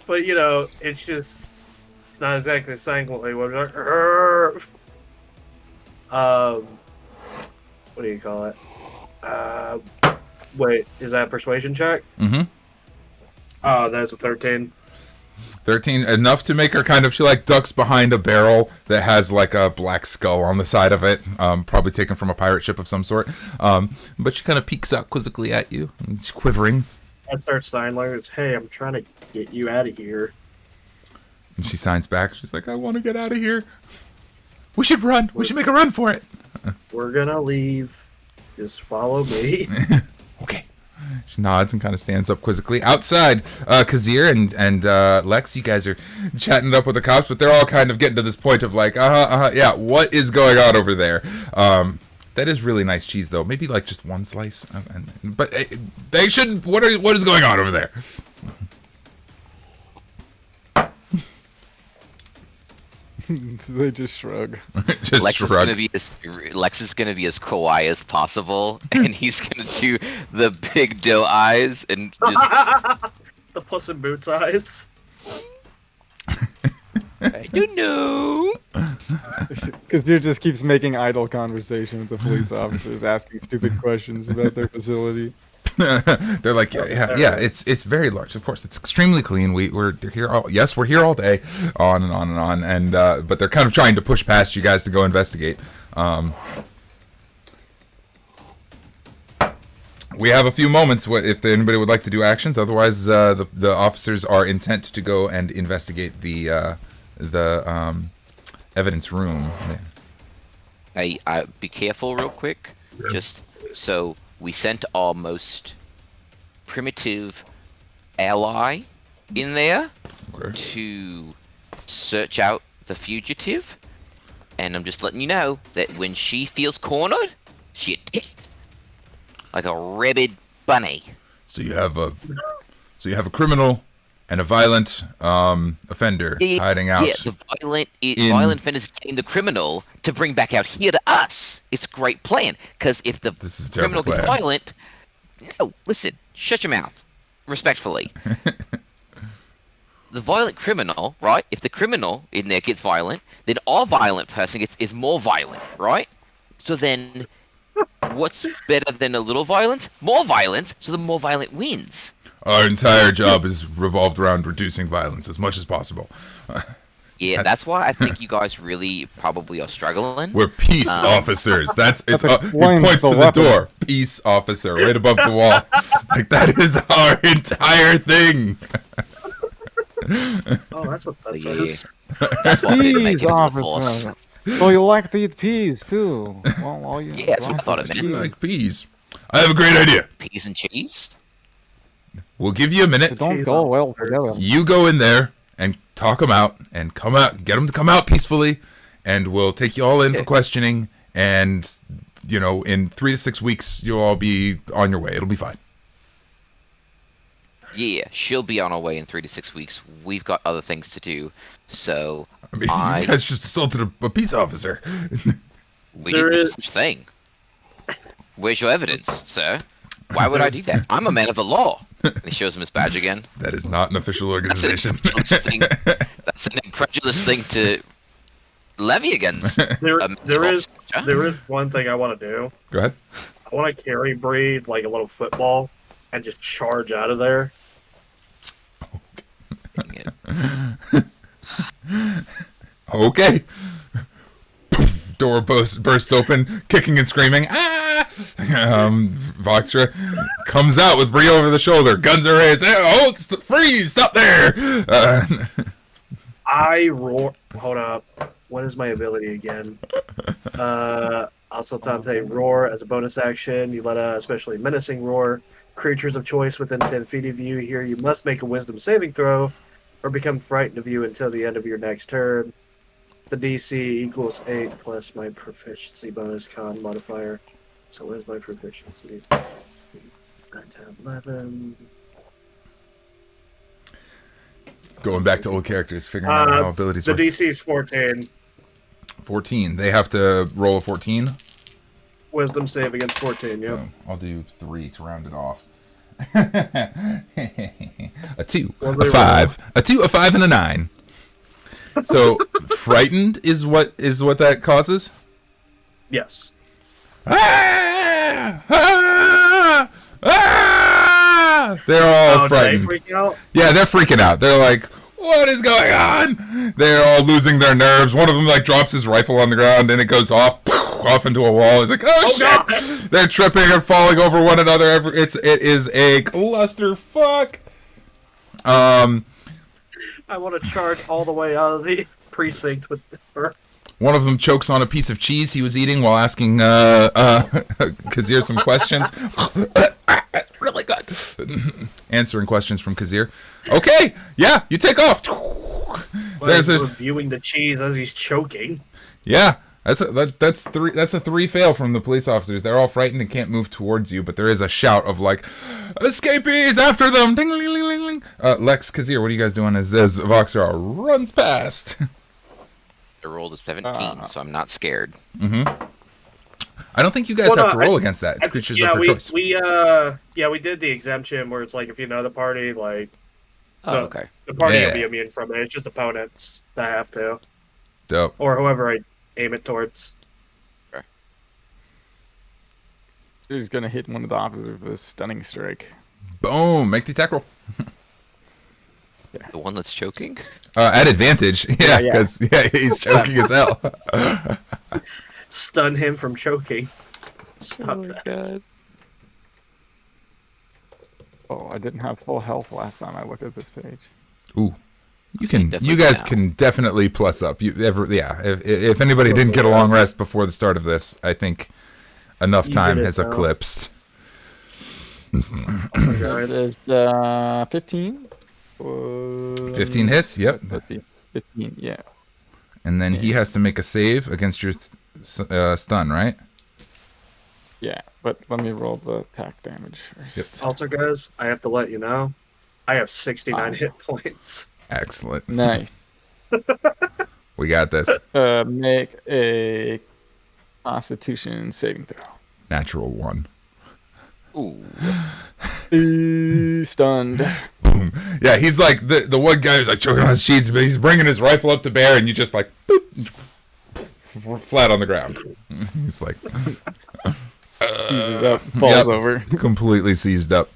But, it's not exactly saying what they would like. What do you call it? Wait, is that a persuasion check? Mm-hmm. Oh, that's a 13. 13, enough to make her she like ducks behind a barrel that has like a black skull on the side of it, probably taken from a pirate ship of some sort. But she kind of peeks out quizzically at you, and she's quivering. I start sign language. Hey, I'm trying to get you out of here. And she signs back. She's like, I want to get out of here. We should run. We should make a run for it. We're gonna leave. Just follow me. Okay. She nods and kind of stands up quizzically. Outside, Kahzier and Lex, you guys are chatting it up with the cops, but they're all kind of getting to this point of like, yeah, what is going on over there? That is really nice cheese, though. Maybe like just one slice. But they shouldn't. What is going on over there? They just shrug. Lex is gonna be as kawaii as possible, and he's gonna do the big doe eyes and just. The Puss in Boots eyes. I don't know. Because dude just keeps making idle conversation with the police officers, asking stupid questions about their facility. They're like, yeah, it's very large. Of course, it's extremely clean. We're here we're here all day, on and on and on. And but they're kind of trying to push past you guys to go investigate. We have a few moments if anybody would like to do actions. Otherwise, the officers are intent to go and investigate the evidence room. I be careful real quick. Sure. Just so we sent our most primitive ally in there to search out the fugitive, and I'm just letting you know that when she feels cornered, she attacks like a rabid bunny. So you have a criminal and a violent offender hiding out. Yeah, the violent offender is getting the criminal to bring back out here to us. It's a great plan, because if the criminal gets violent... No, listen, shut your mouth. Respectfully. The violent criminal, right? If the criminal in there gets violent, then our violent person is more violent, right? So then, what's better than a little violence? More violence, so the more violent wins. Our entire job is revolved around reducing violence as much as possible. Yeah, that's why I think you guys really probably are struggling. We're peace officers. He points to the door. Peace officer, right above the wall. Like, that is our entire thing. Oh, that's what that says. That's why Peas officer. So you like to eat peas too? Well, yeah, that's what I thought it meant. You like peas? I have a great idea. Peas and cheese? We'll give you a minute. They don't go well together. You go in there and talk them out and get them to come out peacefully, and we'll take you all in for questioning, and in 3 to 6 weeks you'll all be on your way. It'll be fine. Yeah, she'll be on her way in 3 to 6 weeks. We've got other things to do, so I mean, you guys just assaulted a peace officer. We didn't do such thing. Where's your evidence, sir? Why would I do that? I'm a man of the law. And he shows him his badge again. That is not an official organization. That's an incredulous thing to levy against. There is one thing I want to do. Go ahead. I want to carry breed like a little football and just charge out of there. Okay. Door bursts open, kicking and screaming. Ah! Voxre comes out with Bree over the shoulder. Guns are raised. Oh, freeze! Stop there! I roar. Hold up. What is my ability again? Also, Tante, roar as a bonus action. You let a especially menacing roar. Creatures of choice within 10 feet of you here, you must make a wisdom saving throw or become frightened of you until the end of your next turn. The DC equals 8 plus my proficiency bonus con modifier. So where's my proficiency? 9, 10, 11. Going back to old characters, figuring out how abilities the work. DC is 14. 14. They have to roll a 14? Wisdom save against 14, yeah. Oh, I'll do 3 to round it off. A 2, a 5, a 2, a 5, and a 9. So, frightened is what that causes? Yes. Ah! Ah! Ah! They're all frightened. They freak out? Yeah, they're freaking out. They're like, what is going on? They're all losing their nerves. One of them like drops his rifle on the ground and it goes off into a wall. He's like, oh shit! God. They're tripping and falling over one another. It is a clusterfuck. I want to charge all the way out of the precinct with her. One of them chokes on a piece of cheese he was eating while asking Kahzier some questions. Really good. Answering questions from Kahzier. Okay, yeah, you take off. There's reviewing the cheese as he's choking. Yeah, that's a 3 fail from the police officers. They're all frightened and can't move towards you, but there is a shout of like, escapees after them. Ding, ling, ling, ling, ling. Lex, Kahzier, what are you guys doing as Voxre runs past? I rolled a 17, so I'm not scared. Mm-hmm. I don't think you guys have to roll against that. It's creatures of her choice. We did the exemption where it's like if you know the party, like okay. The party will be immune from it. It's just opponents that have to. Dope. Or whoever I aim it towards. Okay. He's gonna hit one of the officers with a stunning strike. Boom! Make the attack roll. The one that's choking? At advantage. Yeah, because he's choking as hell. Stun him from choking. Stop that. God. Oh, I didn't have full health last time I looked at this page. Ooh. You guys can definitely plus up. If anybody didn't get a long rest before the start of this, I think enough time has eclipsed. It is 15. 15 hits, yep. Let's see. 15, yeah. And then he has to make a save against your stun, right? Yeah, but let me roll the attack damage first. Yep. Also, guys, I have to let you know, I have 69 hit points. Excellent. Nice. We got this. Make a Constitution saving throw. Natural 1. Ooh. Stunned. Boom. Yeah, he's like the one guy who's like choking on his cheese, but he's bringing his rifle up to bear, and you just like boop, flat on the ground. He's like seizes up, falls over, completely seized up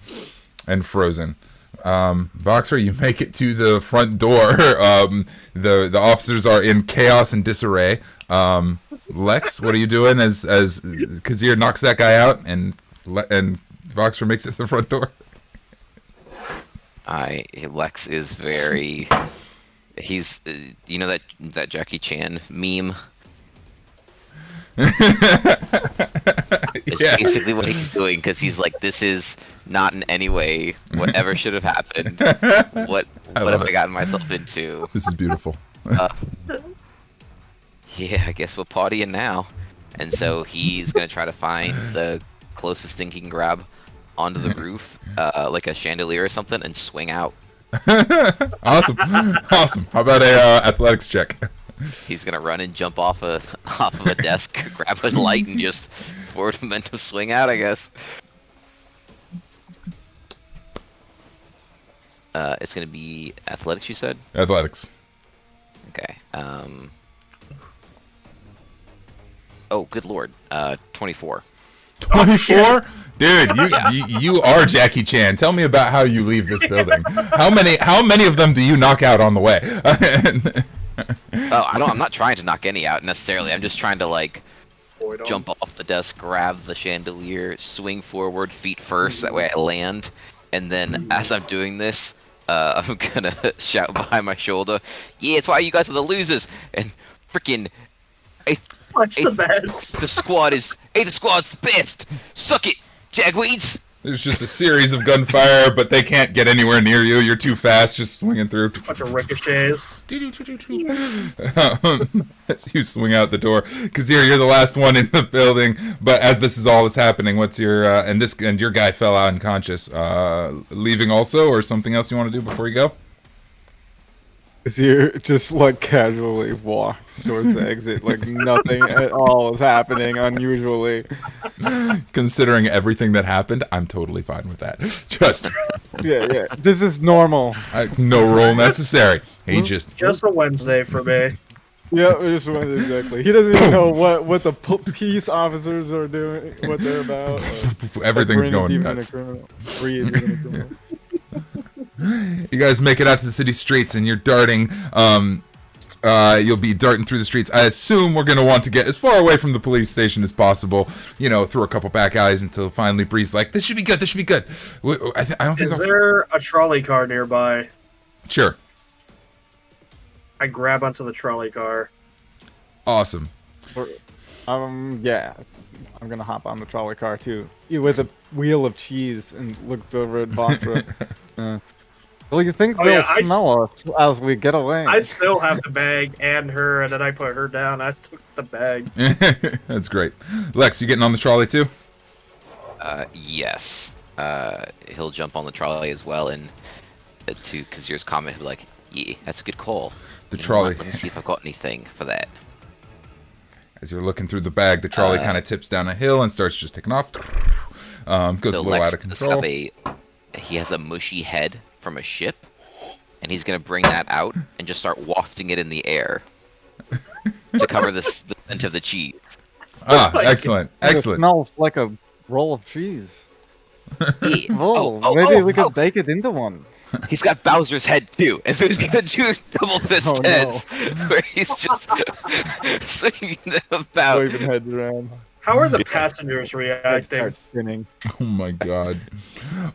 and frozen. Voxre, you make it to the front door. The officers are in chaos and disarray. Lex, what are you doing as Kahzier knocks that guy out and Voxre makes it to the front door? Lex is very. He's you know that Jackie Chan meme. It's basically what he's doing because he's like, this is not in any way whatever should have happened. What have I gotten myself into? This is beautiful. Yeah, I guess we're partying now. And so he's gonna try to find the closest thing he can grab onto the roof, like a chandelier or something, and swing out. Awesome. How about a athletics check? He's gonna run and jump off of a desk, grab a light, and just forward momentum swing out, I guess. It's gonna be athletics, you said? Athletics. Okay. Oh, good lord. 24. 24? Dude, you are Jackie Chan. Tell me about how you leave this building. How many of them do you knock out on the way? Oh, I'm not trying to knock any out necessarily. I'm just trying to like Avoid 'em. jump off the desk, grab the chandelier, swing forward feet first. That way I land, and then as I'm doing this, I'm gonna shout behind my shoulder, "Yeah, it's why you guys are the losers!" And freaking, Punch the bed. the squad's best. Suck it, jagweeds. There's just a series of gunfire, but they can't get anywhere near you. You're too fast, just swinging through. Bunch of ricochets. As you swing out the door, Kahzier, you're the last one in the building. But as this is happening, what's your and your guy fell out unconscious. Leaving also, or something else you want to do before you go? Kahzier just like casually walks towards the exit, like nothing at all is happening unusually. Considering everything that happened, I'm totally fine with that. Just Yeah. This is normal. no roll necessary. He just Just a Wednesday for me. Yeah, just exactly. He doesn't even know what the peace officers are doing, what they're about. everything's Like, going Bryn is even nuts. a criminal. Bree is even a criminal. You guys make it out to the city streets, and you're darting. You'll be darting through the streets. I assume we're gonna want to get as far away from the police station as possible. You know, through a couple back alleys until finally Bree's like, "This should be good. This should be good." I don't think. Is there a trolley car nearby? Sure. I grab onto the trolley car. Awesome. Yeah. I'm gonna hop on the trolley car too. With a wheel of cheese and looks over at Voxre. Well, you think Oh, they'll yeah, I smell us as we get away? I still have the bag and her, and then I put her down. I took the bag. That's great. Lex, you getting on the trolley too? Yes. He'll jump on the trolley as well, and to Kahzier's comment, he'll be like, "Yeah, that's a good call. The You know trolley. what? Let me see if I've got anything for that." As you're looking through the bag, the trolley kind of tips down a hill and starts just taking off. Goes a little Lex out of does control. he has a mushy head from a ship, and he's gonna bring that out and just start wafting it in the air to cover the scent of the cheese. Excellent, It excellent. smells like a roll of cheese. Yeah. Oh, maybe we could bake it into one. He's got Bowser's head too, and so he's gonna do double fist Oh, no. heads, where he's just swinging them about. Waving heads around. How are the passengers Head reacting? starts spinning. Oh my god.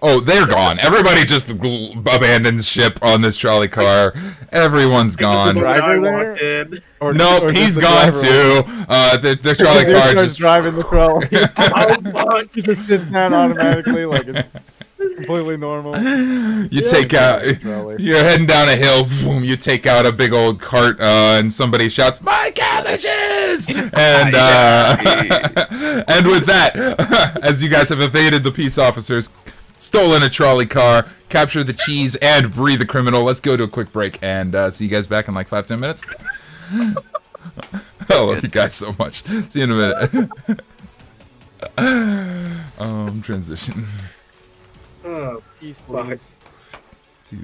Oh, they're gone. Everybody just abandons ship on this trolley car. Everyone's gone. Driver I there? walked in. Or Nope, or just he's the gone driver? too. The trolley He car starts just. driving the trolley. Oh, fuck. He just sits down automatically like it's completely normal. You take out. Trolley. You're heading down a hill. Boom, you take out a big old cart, and somebody shouts, "My cabbages!" And and with that, as you guys have evaded the peace officers, stolen a trolley car, captured the cheese, and Bree the criminal, let's go to a quick break and see you guys back in like 5-10 minutes. I love you guys so much. See you in a minute. Transition Oh, Peace, fuck. please. to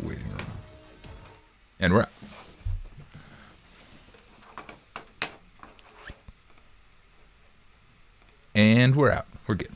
waiting room, and we're out. And we're out. We're good.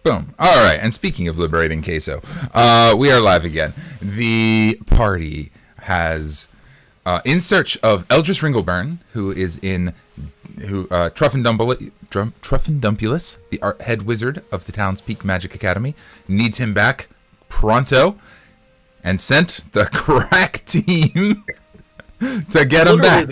Boom. All right. And speaking of liberating queso, we are live again. The party has, in search of Eldris Ringleburn, who is in, Truffendumpulus, the head wizard of the town's Peak Magic Academy, needs him back pronto, and sent the crack team to get him back.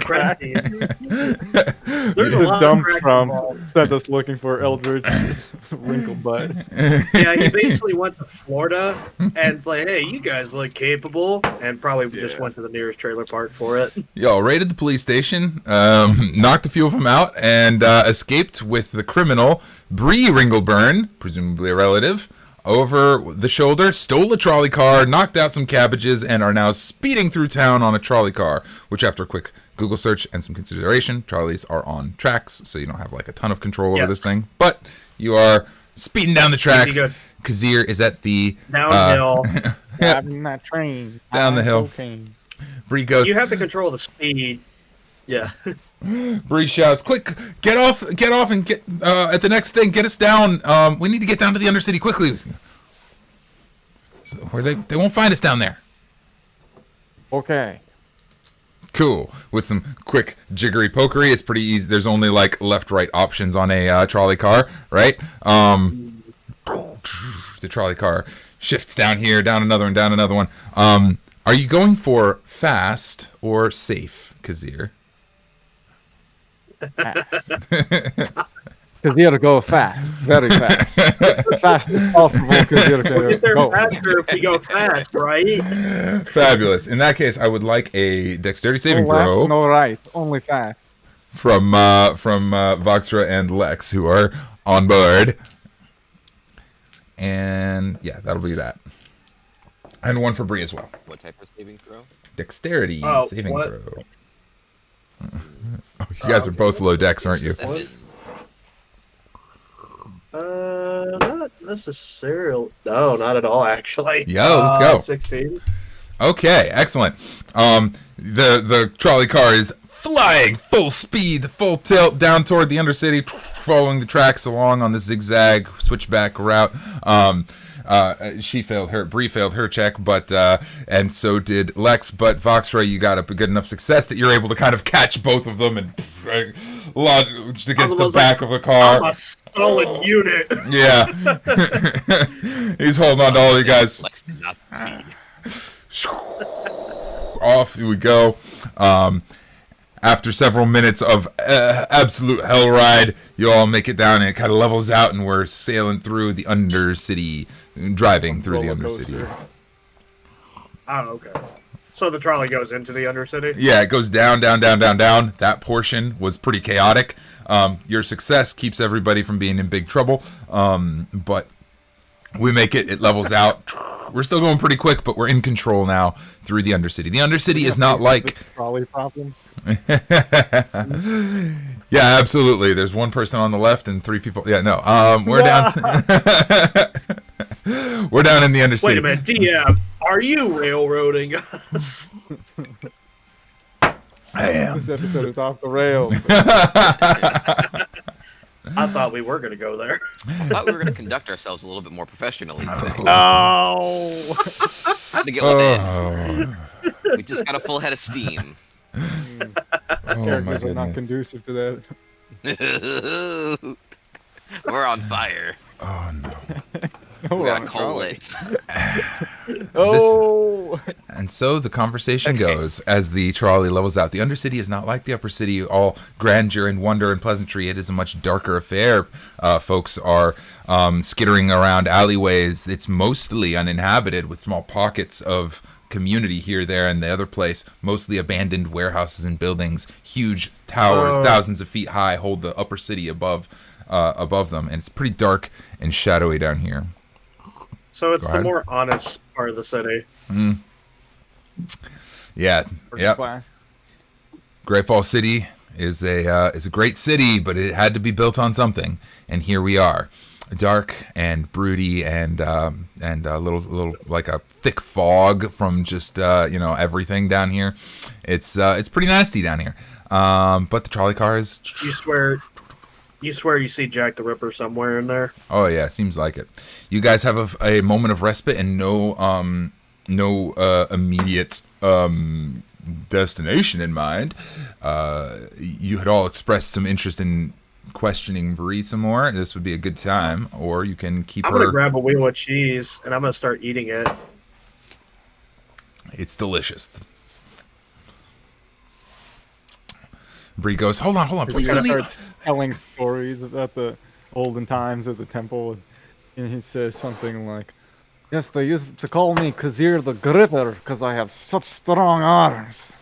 There's a lot dumb of crack Trump involved. sent us looking for Eldritch Wrinklebutt. Yeah, he basically went to Florida and it's like, hey, you guys look capable, and probably just went to the nearest trailer park for it. Yo, raided the police station, knocked a few of them out, and escaped with the criminal Bree Ringleburn, presumably a relative, over the shoulder, stole a trolley car, knocked out some cabbages, and are now speeding through town on a trolley car, which after a quick Google search and some consideration, trolleys are on tracks, so you don't have like a ton of control over this thing, but you are speeding down the tracks. Kahzier is at the downhill. Driving that train. Down the hill. Cocaine. Bree goes, You have to control the speed. Yeah. Bree shouts, quick, get off and get at the next thing, get us down. We need to get down to the Undercity quickly. So, where they won't find us down there. Okay. Cool. With some quick jiggery pokery, it's pretty easy. There's only like left-right options on a trolley car, right? The trolley car shifts down here, down another one. Are you going for fast or safe, Kahzier? Kahzier go fast, very fast, fast as possible. Kahzier We'll get there go. faster if we go fast, right? Fabulous. In that case, I would like a dexterity saving No left, throw no right, only fast. from Voxre and Lex, who are on board. And yeah, that'll be that. And one for Bree as well. What type of saving throw? Dexterity Oh, saving what? throw. Oh, you guys are both low dex, aren't you? 7. Not necessarily. No, not at all, actually. Yo, let's go. 16. Okay, excellent. The trolley car is flying full speed, full tilt down toward the Undercity, following the tracks along on the zigzag switchback route. Bree failed her check, but and so did Lex. But Voxre, you got a good enough success that you're able to kind of catch both of them and lodge against the back of the car. I'm a solid unit. Yeah, he's holding on to all you guys. Lex did not succeed. Off we go. After several minutes of absolute hell ride, you all make it down and it kind of levels out, and we're sailing through the Undercity, driving through the Undercity. Oh, okay. So the trolley goes into the Undercity? Yeah, it goes down, down, down, down, down. That portion was pretty chaotic. Your success keeps everybody from being in big trouble, but we make it. It levels out. We're still going pretty quick, but we're in control now through the Undercity. The Undercity is not like... trolley problem. Yeah, absolutely. There's one person on the left and 3 people. Yeah, no. We're down. We're down in the Undercity. Wait a minute, DM, are you railroading us? I am. This episode is off the rails. I thought we were going to go there. I thought we were going to conduct ourselves a little bit more professionally today. Oh. To get one in. Oh, We just got a full head of steam. oh my Characters are not goodness. conducive to that. We're on fire. Oh no. Oh, We on gotta a call trolley. it. Oh. And so the conversation goes as the trolley levels out. The Undercity is not like the Upper City, all grandeur and wonder and pleasantry. It is a much darker affair. Folks are skittering around alleyways. It's mostly uninhabited, with small pockets of community here, there, and the other place. Mostly abandoned warehouses and buildings. Huge towers, thousands of feet high, hold the Upper City above them. And it's pretty dark and shadowy down here. So it's Go the ahead. more honest part of the city. Yeah. Yep. Class. Greyfall City is a great city, but it had to be built on something, and here we are, dark and broody, and a little like a thick fog from just everything down here. It's pretty nasty down here. But the trolley car is. You swear you see Jack the Ripper somewhere in there? Oh yeah, seems like it. You guys have a moment of respite and no immediate destination in mind. You had all expressed some interest in questioning Bree some more. This would be a good time, or you can keep I'm her. gonna grab a wheel of cheese and I'm gonna start eating it. It's delicious. Bree goes, hold on, please don't eat. Starts telling stories about the olden times of the temple, and he says something like, "Yes, they used to call me Kahzier the Gripper because I have such strong arms."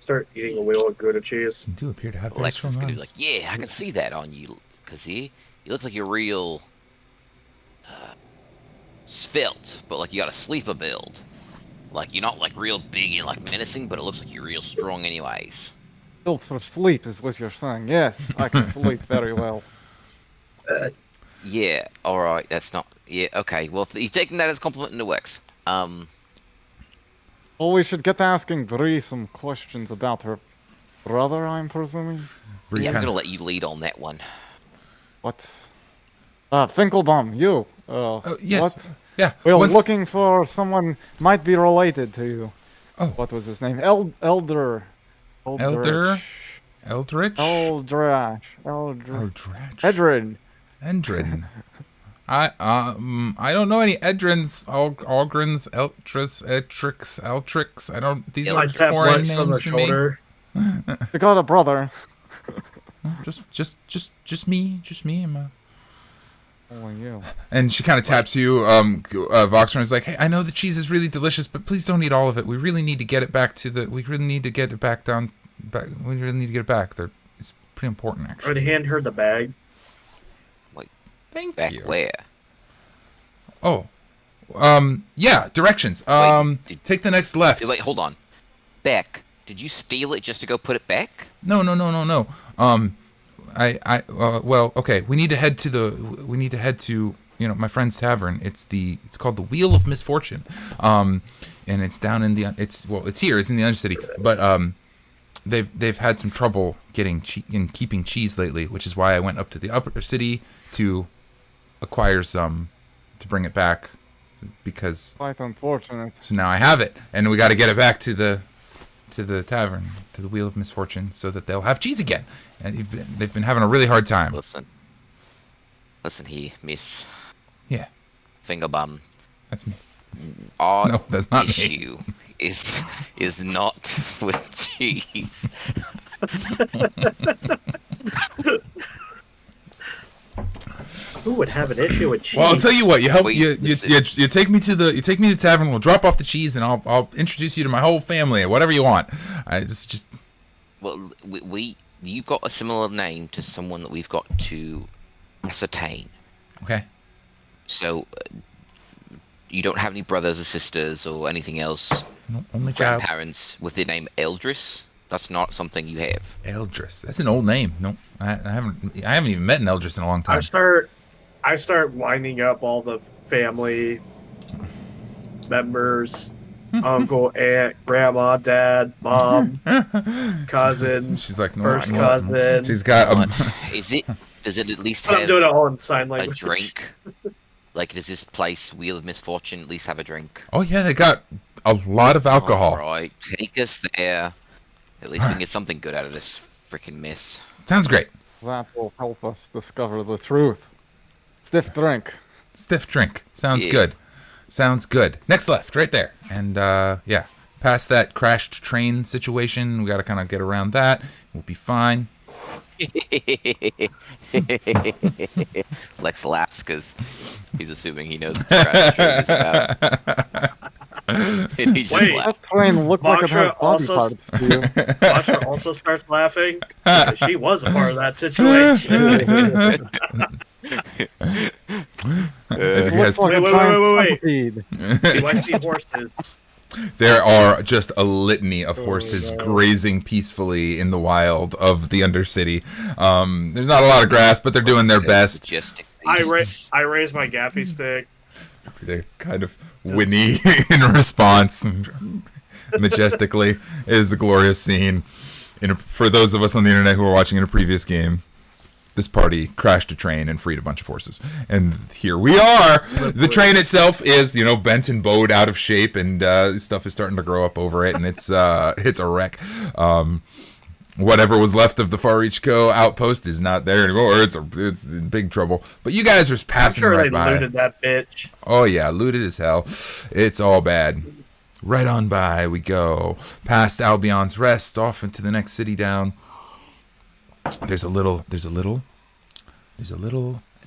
Start eating a wheel of Gouda cheese. You do appear to have very Lex is strong gonna be arms. like, yeah, I can see that on you, Kahzier. You look like you're real svelte, but like you got a sleeper build. Like you're not like real big and like menacing, but it looks like you're real strong anyways. Built for sleep is what you're saying. Yes, I can sleep very well. Yeah, all right, that's not. Yeah, okay. Well, if you're taking that as a compliment, it works. Well, we should get asking Bree some questions about her brother, I'm presuming. Bree Yeah, I'm kinda- gonna let you lead on that one. What? Finkelbaum, you. yes. What? Yeah. Well, once- looking for someone might be related to you. Oh. What was his name? Eldritch. Eldritch? Eldritch. Eldritch. Edred. Endrin. I don't know any Edrins, Algrins, Eltris, Etrix, Eltrix. I don't. These I are tap foreign Lex on the names to me. shoulder. You got a brother. Just me. And my... Only you. And she kind of taps you, Voxre, and is like, "Hey, I know the cheese is really delicious, but please don't eat all of it. We really need to get it back to the. We really need to get it back down. We really need to get it back. It's pretty important, I actually." would hand her the bag. Thank Back you. where? Oh, yeah. Directions. Take the next left. Wait, hold on. Back. Did you steal it just to go put it back? No. Well, okay. We need to head to my friend's tavern. It's called the Wheel of Misfortune. And it's down in it's here. It's in the Undercity, but they've had some trouble keeping cheese lately, which is why I went up to the upper city to acquire some to bring it back, because Quite unfortunate. so now I have it, and we got to get it back to the tavern, to the Wheel of Misfortune, so that they'll have cheese again. And they've been having a really hard time. Listen here, Miss Yeah, Fingerbum. that's me. Our No, that's not me. issue is not with cheese. Who would have an issue with cheese? Well, I'll tell you what. You help. Wait, You listen. take me to the tavern. We'll drop off the cheese, and I'll introduce you to my whole family, whatever you want. It's just Well, you've got a similar name to someone that we've got to ascertain. okay. So, you don't have any brothers or sisters or anything else, No, only child. grandparents with the name Eldris? That's not something you have. Eldris. That's an old name. No, I haven't even met an Eldris in a long time. I start lining up all the family members. Uncle, aunt, grandma, dad, mom, cousin, She's like, no, first no. cousin. She's got Does it at least I'm have doing it all in sign a language. drink? Like, does this place, Wheel of Misfortune, at least have a drink? Oh yeah, they got a lot of alcohol. Alright, take us there. At least we can get something good out of this freaking mess. Sounds great. That will help us discover the truth. Stiff drink. Stiff drink. Sounds Yeah. good. Sounds good. Next left, right there. And yeah, past that crashed train situation, we got to kind of get around that. We'll be fine. Lex laughs because he's assuming he knows what the crash train is about. And he just Wait. laughs. That train looked like it had Voxre body also- parts to you. Voxre also starts laughing. Because she was a part of that situation. As you It guys, looks like a Wait, giant wait. centipede. He likes to eat horses. there are just a litany of horses no. grazing peacefully in the wild of the Undercity. There's not a lot of grass, but they're doing their best. Majestic I beasts. raise my gaffy stick. They kind of whinny in response. Majestically, it is a glorious scene. For those of us on the internet who are watching in a previous game, this party crashed a train and freed a bunch of horses. And here we are. The train itself is, bent and bowed out of shape, and stuff is starting to grow up over it, and it's a wreck. Whatever was left of the Far Reach Co. outpost is not there anymore. It's in big trouble. But you guys are passing right by. I'm sure they looted that bitch. Oh yeah, looted as hell. It's all bad. Right on by we go. Past Albion's Rest, off into the next city down. There's a little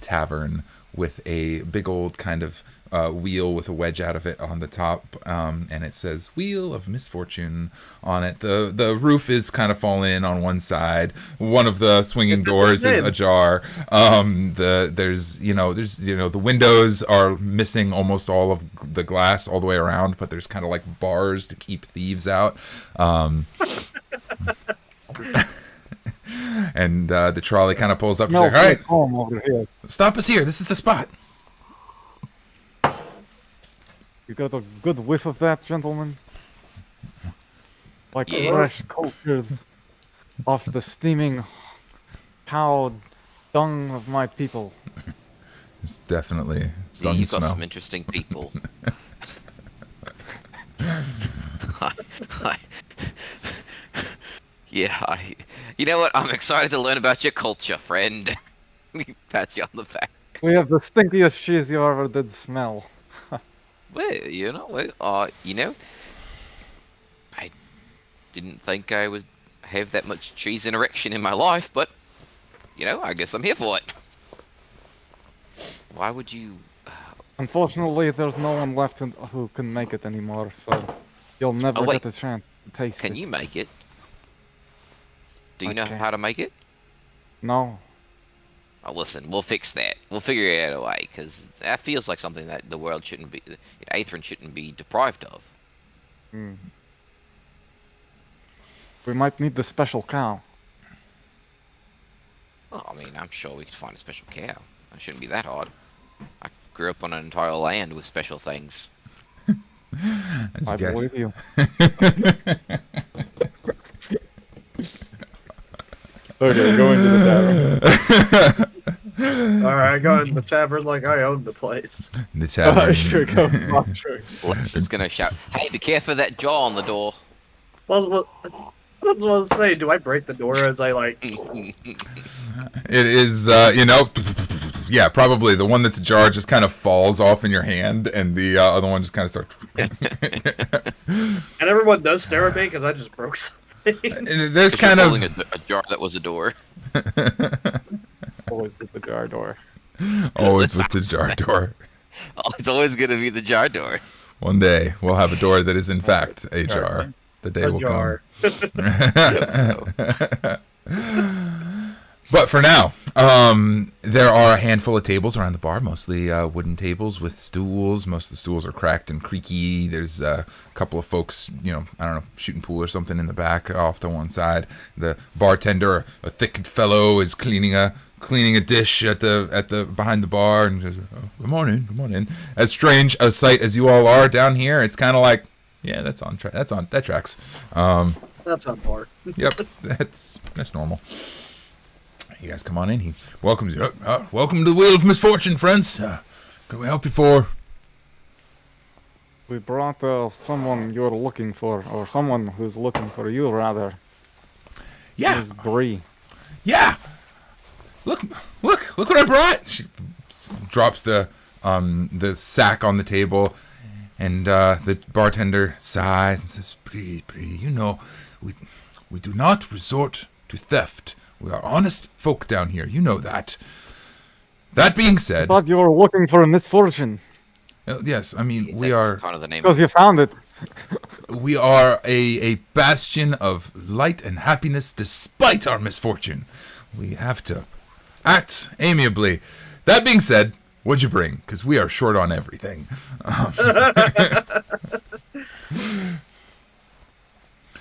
tavern with a big old kind of wheel with a wedge out of it on the top, and it says "Wheel of Misfortune" on it. The roof is kind of fallen in on one side. One of the swinging doors is ajar. The windows are missing almost all of the glass all the way around, but there's kind of like bars to keep thieves out. And the trolley kind of pulls up and says, "All right, home over here. Stop us here. This is the spot." You got a good whiff of that, gentlemen? Like fresh cultures off the steaming cow dung of my people. It's definitely See, you've got some interesting people. You know what? I'm excited to learn about your culture, friend. He pats you on the back. We have the stinkiest cheese you ever did smell. Well, I didn't think I would have that much cheese interaction in my life, but, I guess I'm here for it. Why would you... Unfortunately, there's no one left who can make it anymore, so you'll never get a chance to taste it. Can you make it? Do you know how to make it? No. Oh, listen, we'll fix that. We'll figure out a way, because that feels like something that the world shouldn't be... Aethrend shouldn't be deprived of. We might need the special cow. Well, I mean, I'm sure we could find a special cow. It shouldn't be that hard. I grew up on an entire land with special things. I believe you. Okay, go into the tavern. Alright, go in the tavern like I own the place. The tavern. Sure, go Voxre. Lex is gonna shout, "Hey, be careful of that jaw on the door." I was about to say, do I break the door as I like... It is, yeah, probably. The one that's ajar just kind of falls off in your hand, and the other one just kind of starts... And everyone does stare at me because I just broke something. There's kind of... holding a jar that was a door. Always with the jar door. Always with the jar door. Oh, it's always gonna be the jar door. One day, we'll have a door that is in fact a jar. The day will come. But for now, there are a handful of tables around the bar, mostly wooden tables with stools. Most of the stools are cracked and creaky. There's a couple of folks, shooting pool or something in the back off to one side. The bartender, a thick fellow, is cleaning a dish at the behind the bar and says, "Oh, come on in." As strange a sight as you all are down here, it's kind of like, yeah, that tracks. That's on board. Yep, that's normal. You guys come on in. He welcomes you. Welcome to the Wheel of Misfortune, friends. Can we help you for? We brought someone you're looking for, or someone who's looking for you, rather. Yeah. Ms. Bree. Yeah. Look what I brought. She drops the sack on the table, and the bartender sighs and says, Bree, we do not resort to theft. We are honest folk down here. You know that. That being said... I thought you were looking for a misfortune. Yes, I mean, we are... kind of the name. Because you found it. We are a bastion of light and happiness despite our misfortune. We have to act amiably. That being said, what'd you bring? Because we are short on everything.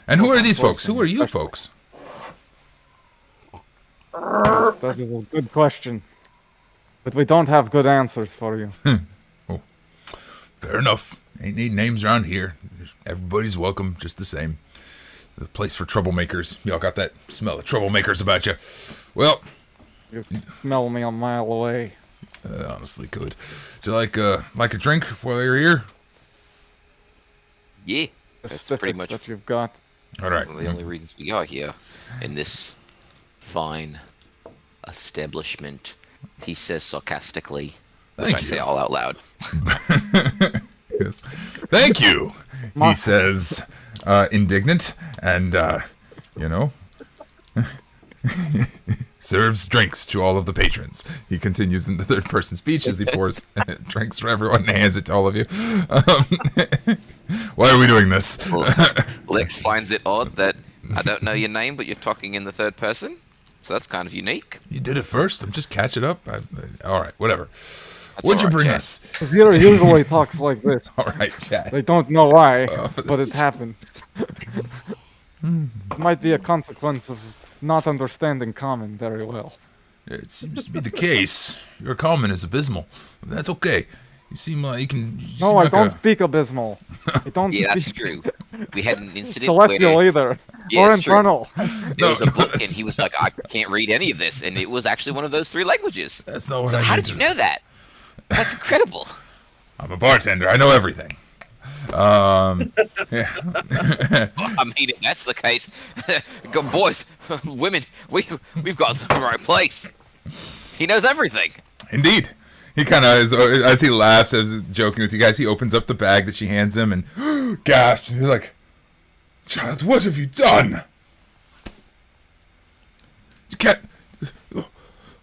And who are these folks? Who are you folks? That is a good question. But we don't have good answers for you. Oh, fair enough. Ain't need names around here. Everybody's welcome, just the same. The place for troublemakers. Y'all got that smell of troublemakers about you. Well, You smell me a mile away. Honestly, good. Do you like a drink while you're here? Yeah, The that's pretty stiffest much that you've got. All right. one of the only reasons we are here in this fine establishment. He says sarcastically, which Thank I you. say all out loud. Yes. Thank you. He says, indignant, and serves drinks to all of the patrons. He continues in the third-person speech as he pours drinks for everyone and hands it to all of you. Why are we doing this? Lex finds it odd that I don't know your name, but you're talking in the third person. So that's kind of unique. You did it first. I'm just catching up. All right, whatever. That's What'd you all right, bring Chad. us? Kahzier usually talks like this. All right, Chad. They don't know why, but but it happens. It might be a consequence of not understanding common very well. It seems to be the case. Your common is abysmal. That's okay. You seem like you can. You No, seem I like don't speak abysmal. I don't Yeah, that's speak true. We had an incident celestial where either. Yeah, or it's true. infernal. there was a No, book, and he was like, "I can't read any of this," and it was actually one of those 3 languages. That's not what So I how meant did you to- know that? That's incredible. I'm a bartender. I know everything. Yeah. I mean, if that's the case, go, boys, women, we've got to the right place. He knows everything. Indeed. He kind of, as he laughs, as joking with you guys, he opens up the bag that she hands him and gasps. He's like, "Child, what have you done? You can't.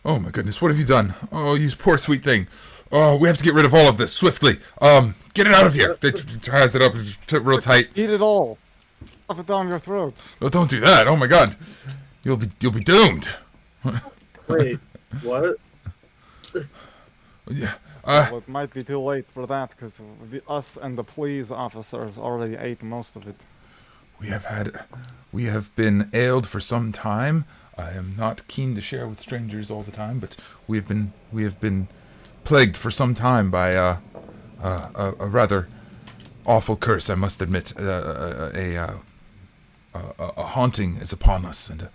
Oh my goodness, what have you done? Oh, you poor sweet thing. Oh, we have to get rid of all of this swiftly. Get it out of here." They ties it up real tight. Eat it all. Stuff it down your throats. Oh, don't do that. Oh my God, you'll be doomed. Wait, what? Yeah. Well, it might be too late for that, because us and the police officers already ate most of it. We have been ailed for some time. I am not keen to share with strangers all the time, but we have been plagued for some time by a rather awful curse, I must admit. A haunting is upon us, and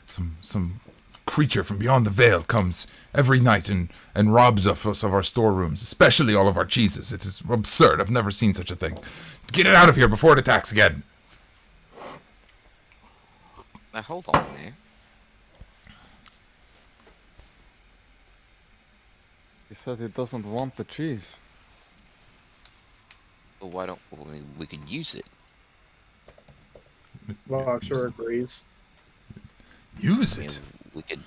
some creature from beyond the veil comes every night and robs us of our storerooms, especially all of our cheeses. It is absurd. I've never seen such a thing. Get it out of here before it attacks again. Now hold on there. He said he doesn't want the cheese. Well, why don't we can use it? Voxre agrees. Use I mean, it. we could.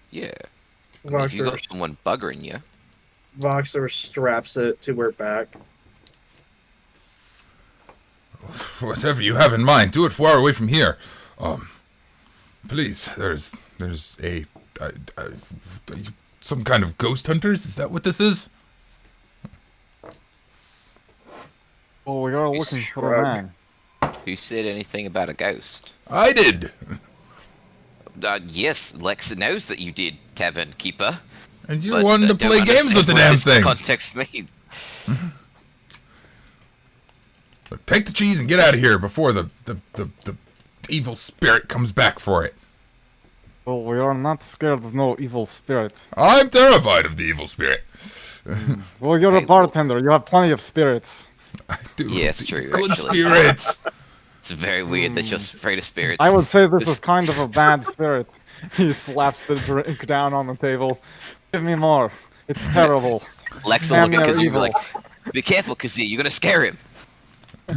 Yeah. I mean, if you got Voxre, someone buggering you, Voxre straps it to her back. Whatever you have in mind, do it far away from here. Please, there's a some kind of ghost hunters. Is that what this is? Well, we are looking for a Shrug. man. who said anything about a ghost? I did. Yes, Lex knows that you did, Tavern Keeper. And you're but, wanting to don't play games with understand the what damn this thing. Context means. Look, take the cheese and get out of here before the evil spirit comes back for it. Well, we are not scared of no evil spirit. I'm terrified of the evil spirit. Well, you're Hey, a bartender. You have plenty of spirits. I do. Yeah, it's true, Good actually. spirits. It's very weird that you're afraid of spirits. I would say this This- is kind of a bad spirit. He slaps the drink down on the table. Give me more. It's terrible. Lex will Man, look at they're Kahzier and be evil. like, "Be careful, Kahzier, you're gonna scare him." He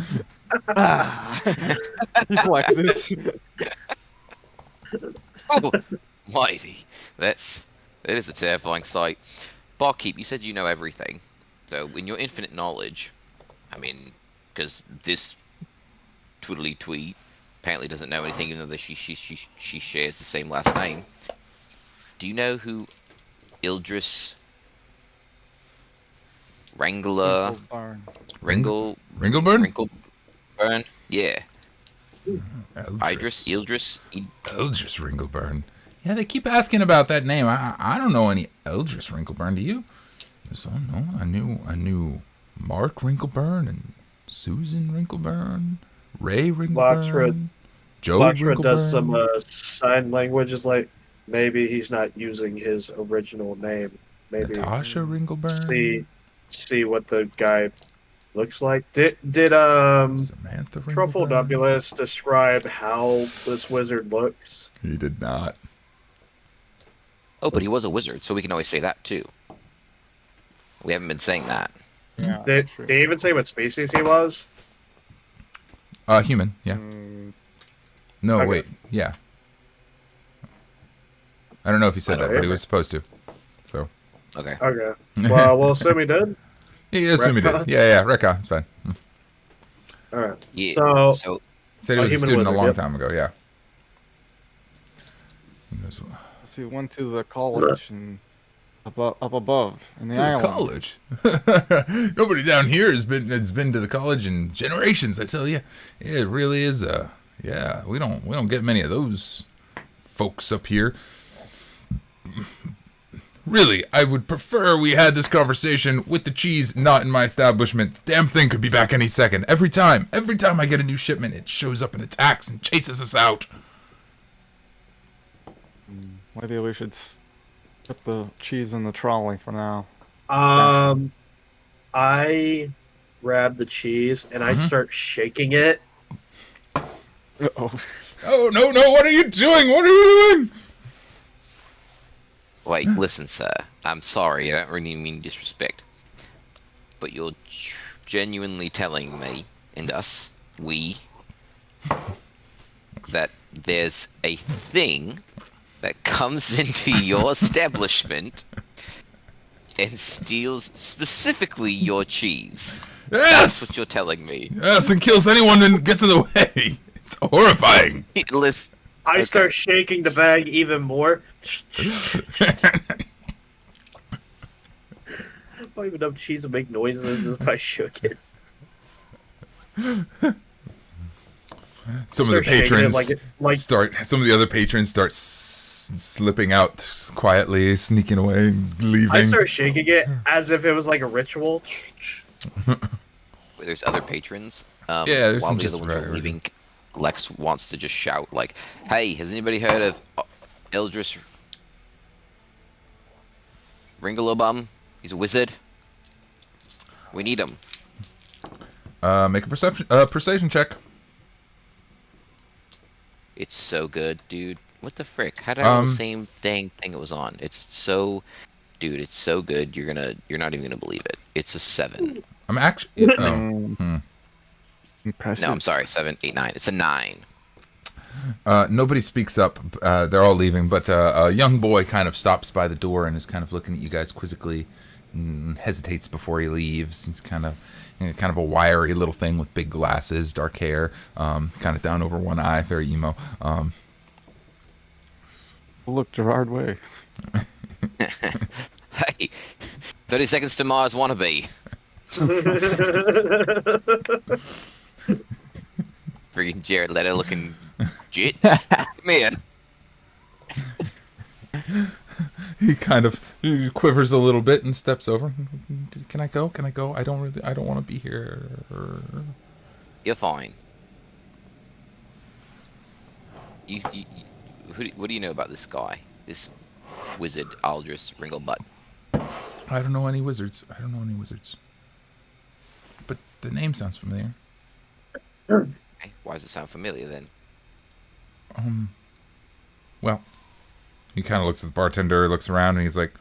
flexes. Oh, mighty. That is a terrifying sight. Barkeep, you said you know everything. So, in your infinite knowledge, I mean, because this twiddly tweet apparently doesn't know anything, even though she shares the same last name. Do you know who Ildris Wrangler Ringle Ringleburn? Wrinkleburn? Yeah. Eldris. Ildris. Eldris Ringleburn. Yeah, they keep asking about that name. I don't know any Eldris Ringleburn. Do you? So no, I knew Mark Ringleburn and Susan Ringleburn, Ray Ringleburn, Joe Voxre does some Wrinkleburn? sign language. Is like maybe he's not using his original name. Maybe Natasha see Wrinkleburn? see what the guy looks like. Did Samantha Wrinkleburn? Truffledubulus describe how this wizard looks? He did not. Oh, but he was a wizard, so we can always say that too. We haven't been saying that. Yeah, Did true. he even say what species he was? Human, yeah. No, Okay. wait, yeah. I don't know if he said I that, don't but he either. was supposed to. So. Okay. Okay. Well, we'll assume he did. Yeah, assume he did. Rekka? Yeah, Rekka, it's fine. All right. Yeah. So Said he A was a human student a wizard, long yep. time ago, yeah. He goes, So he went to the college and up above in the to the island. college. Nobody down here has been to the college in generations. I tell you, it really is. Yeah, we don't get many of those folks up here. Really, I would prefer we had this conversation with the cheese not in my establishment. The damn thing could be back any second. Every time I get a new shipment, it shows up and attacks and chases us out. Maybe we should put the cheese in the trolley for now. I grab the cheese and I Mm-hmm. start shaking it. Oh, Oh, no, what are you doing? What are you doing? Wait, listen, sir. I'm sorry. I don't really mean disrespect. But you're genuinely telling me, and us, that there's a thing that comes into your establishment and steals specifically your cheese. That's Yes! what you're telling me. Yes, and kills anyone that gets in the way. It's horrifying. Listen, I start shaking the bag even more. I don't even know if cheese would make noises if I shook it. Some of the Start shaking it patrons like some of the other patrons start slipping out quietly, sneaking away, leaving. I start shaking it as if it was like a ritual. there's other patrons. Yeah, there's while some the just other ones are regular- leaving, Lex wants to just shout like, "Hey, has anybody heard of Eldris Ringalobum? He's a wizard. We need him." Make a persuasion check. It's so good, dude. What the frick? How did I know the Um, same dang thing it was on? It's so, dude. It's so good. You're not even gonna believe it. It's a 7. I'm actually. impressive. No, I'm sorry. 7, 8, 9. It's a 9. Nobody speaks up. They're all leaving, but a young boy kind of stops by the door and is kind of looking at you guys quizzically, and hesitates before he leaves. He's kind of a wiry little thing with big glasses, dark hair, kind of down over one eye, very emo. Look, Gerard Way. Hey, 30 Seconds to Mars wannabe. Freaking Jared Leto looking jit. Man. He kind of quivers a little bit and steps over. Can I go? I don't want to be here. You're fine. What do you know about this guy? This wizard, Aldris Ringlebutt. I don't know any wizards. But the name sounds familiar. Okay, why does it sound familiar then? Well, he kind of looks at the bartender, looks around, and he's like,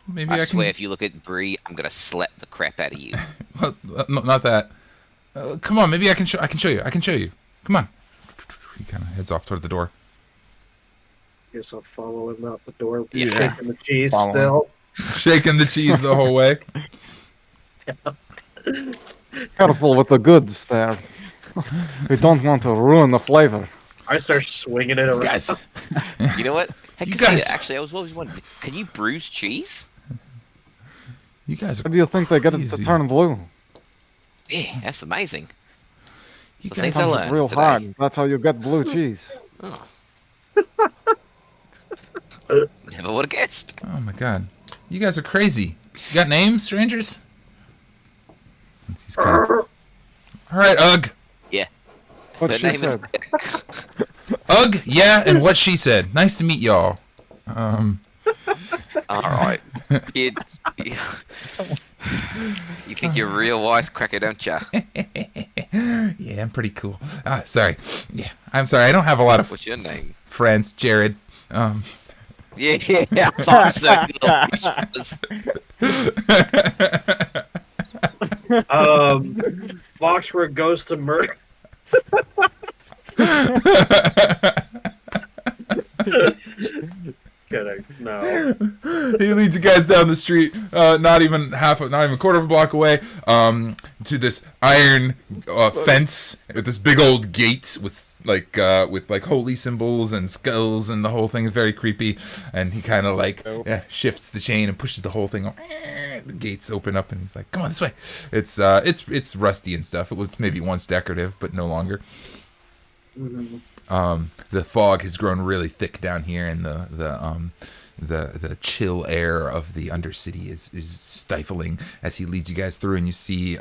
maybe I I swear, can... if you look at Bree, I'm gonna slap the crap out of you. Well, no, not that. Come on, maybe I can show you. Come on. He kind of heads off toward the door. Guess I'll follow him out the door. Yeah. Shaking the cheese Follow him. still. Shaking the cheese the whole way. Careful with the goods there. We don't want to ruin the flavor. I start swinging it around. Guys, You know what? Hey, You Kahzier, guys- actually, I was always wondering, can you bruise cheese? you guys are... What do you think they get it to Easy. turn blue? Yeah, that's amazing. You the guys things I Punch learned it real today. hard. That's how you get blue cheese. Oh. Never would have guessed. Oh my god. You guys are crazy. You got names, strangers? He's kind of... Alright, Ugg. Yeah. What Her she name is. said. Ugh, yeah, and what she said. Nice to meet y'all. All right. You think you're real wisecracker, don't ya? Yeah, I'm pretty cool. Sorry. Yeah, I'm sorry. I don't have a lot of What's your name? friends. Jared. Yeah. Circle. Voxre goes to murder. Kidding. No. He leads you guys down the street, not even a quarter of a block away, to this iron fence with this big old gate with holy symbols and skulls, and the whole thing is very creepy. And he kind of shifts the chain and pushes the whole thing. The gates open up, and he's like, "Come on, this way." It's rusty and stuff. It was maybe once decorative, but no longer. Mm-hmm. The fog has grown really thick down here, and the chill air of the Undercity is stifling as he leads you guys through, and you see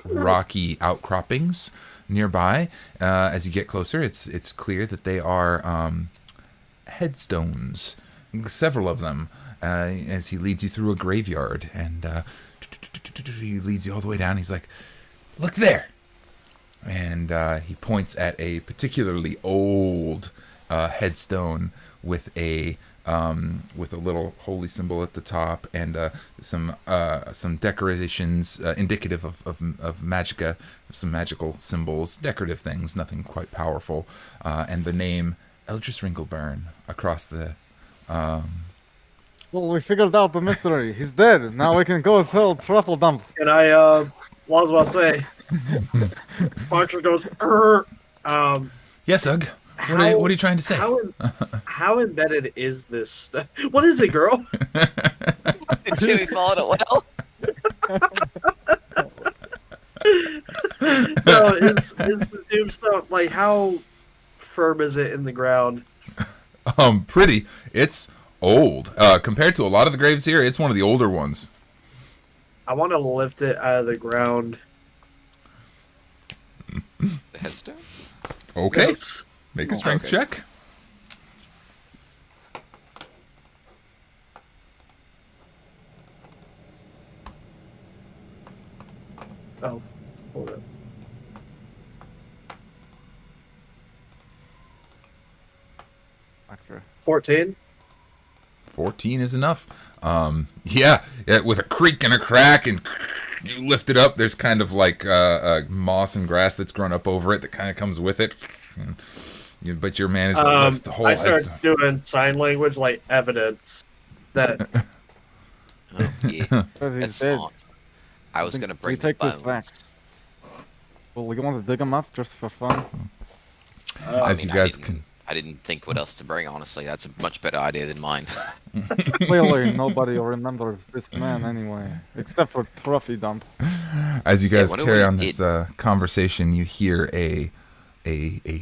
rocky outcroppings nearby. As you get closer, it's clear that they are headstones, several of them. As he leads you through a graveyard, and he leads you all the way down. He's like, "Look there." And he points at a particularly old headstone with a little holy symbol at the top, and some decorations indicative of magicka, some magical symbols, decorative things, nothing quite powerful, and the name Eldris Wrinkleburn across the. Well, we figured out the mystery. He's dead. Now we can go tell Truffle Dump. And I was about to say, Voxre goes, Yes, Ugg. What are you trying to say? How embedded is this stuff? What is it, girl? Did Jimmy follow it well? No, it's the tombstone. Like, how firm is it in the ground? Pretty. It's old. Compared to a lot of the graves here, it's one of the older ones. I want to lift it out of the ground. The headstone? Okay. Yes. Make a strength check. Oh, hold up. Actor. 14. 14 is enough. Yeah, with a creak and a crack, and you lift it up. There's kind of like moss and grass that's grown up over it that kind of comes with it. But you're managed to lift the whole. I start doing sign language like evidence that. Oh, yeah. He's That's dead. smart. I was going to bring We take the this back. bones. Well, we want to dig him up just for fun. As you guys can. I didn't think what else to bring, honestly. That's a much better idea than mine. Clearly, nobody remembers this man anyway, except for Trophy Dump. As you guys what do carry we on this conversation, you hear a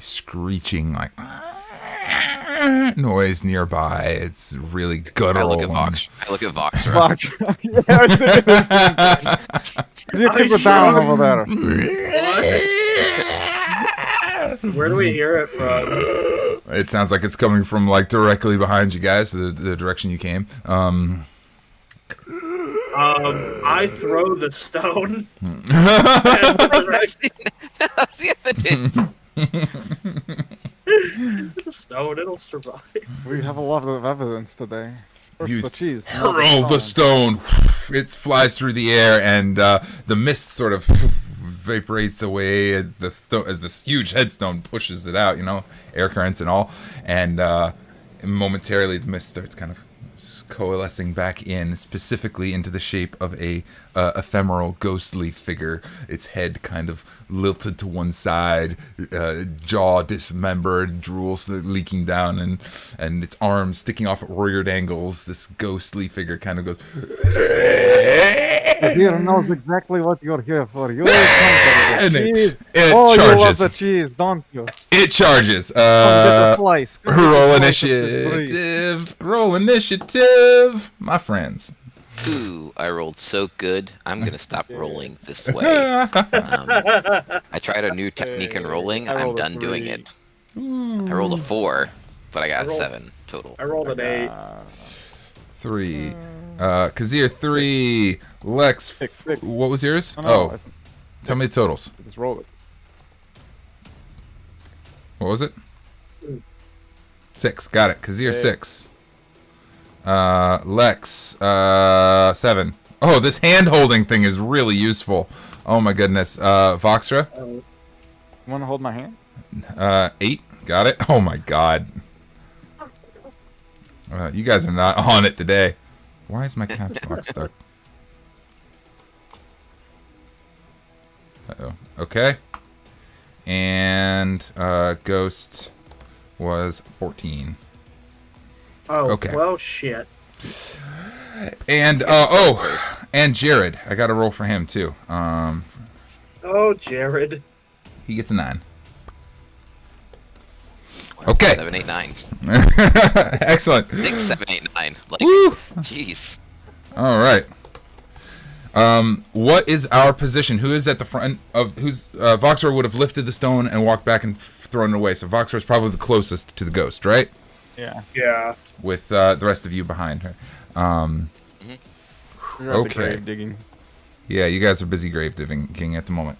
screeching like noise nearby. It's really guttural. I look at Voxre. Yeah, I was thinking the same thing. You keep it down over there. Where do we hear it from? It sounds like it's coming from like directly behind you guys, the direction you came. I throw the stone. That's the evidence. It's a stone, it'll survive. We have a lot of evidence today. First You the cheese. now hurl the stone. It flies through the air, and the mist sort of vaporates away as this huge headstone pushes it out. Air currents and all, and momentarily the mist starts kind of coalescing back in, specifically into the shape of a ephemeral, ghostly figure. Its head kind of lilted to one side, jaw dismembered, drool leaking down, and its arms sticking off at weird angles. This ghostly figure kind of goes. The deer knows exactly what you're here for. You always come for the And cheese. it Oh, you love charges. the cheese, don't you? It charges. Come get a slice. Come get a Roll slice of this brie. initiative. Roll initiative, my friends. Ooh, I rolled so good. I'm going to stop rolling this way. I tried a new technique in rolling. I I'm rolled a done doing 3. it. I rolled a 4, but I got I rolled- 7 total. I rolled an 8. 3. Kahzier 3. Lex. Six. What was yours? No, Oh, tell me the totals. just roll it. What was it? 6. Got it. Kahzier 6. Lex 7. Oh, this hand holding thing is really useful. Oh my goodness. Voxre. You want to hold my hand? 8. Got it. Oh my god. You guys are not on it today. Why is my caps lock stuck? Uh-oh. Okay. And Ghost was 14. Oh, Okay. well, shit. And and Jared. I got a roll for him too. Oh, Jared. He gets a 9. Okay. 7, 8, 9. Excellent. 6, 7, 8, 9. Like, Woo! jeez. All right. What is our position? Who is at the front of who's Voxre would have lifted the stone and walked back and thrown it away. So Voxre is probably the closest to the ghost, right? Yeah. Yeah. With the rest of you behind her. You're at the Okay. grave digging. Yeah, you guys are busy grave digging at the moment.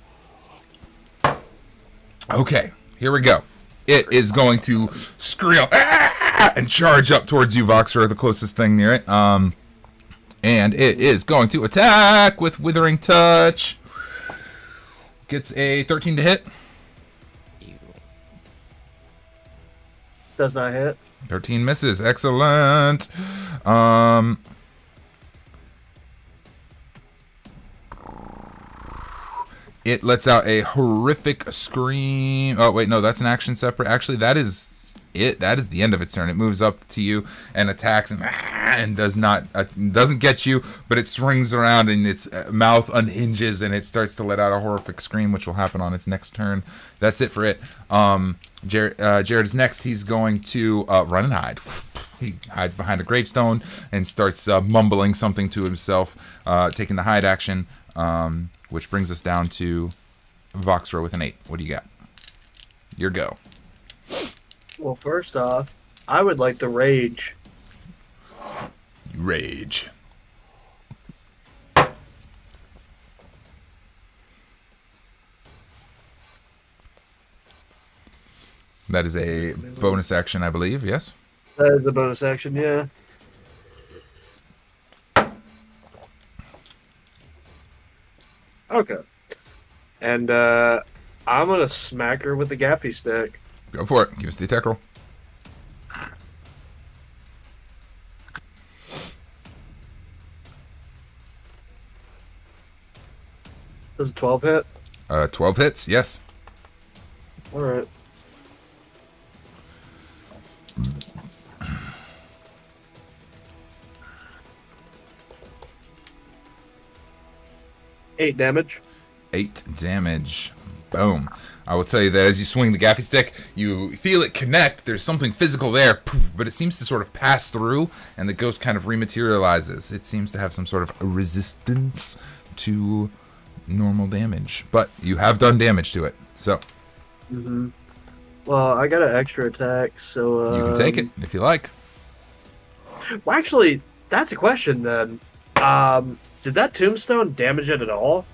Okay, here we go. It is going to squeal and charge up towards you, Voxre, the closest thing near it. And it is going to attack with Withering Touch. Gets a 13 to hit. Does not hit. 13 misses. Excellent. It lets out a horrific scream. Oh, wait, no, that's an action separate. Actually, that is it. That is the end of its turn. It moves up to you and attacks and doesn't get you, but it swings around and its mouth unhinges and it starts to let out a horrific scream, which will happen on its next turn. That's it for it. Jared is next. He's going to run and hide. He hides behind a gravestone and starts mumbling something to himself, taking the hide action. Which brings us down to Voxre with an 8. What do you got? Your go. Well, first off, I would like to rage. Rage. That is a bonus action, I believe, yes? That is a bonus action, yeah. Okay. And I'm gonna smack her with the gaffy stick. Go for it. Give us the attack roll. Does a 12 hit? 12 hits, yes. Alright. Eight damage. 8 damage. Boom. I will tell you that as you swing the gaffy stick, you feel it connect. There's something physical there, but it seems to sort of pass through, and the ghost kind of rematerializes. It seems to have some sort of resistance to normal damage, but you have done damage to it, so Mm-hmm. Well, I got an extra attack, so you can take it if you like. Well, actually, that's a question then. Did that tombstone damage it at all?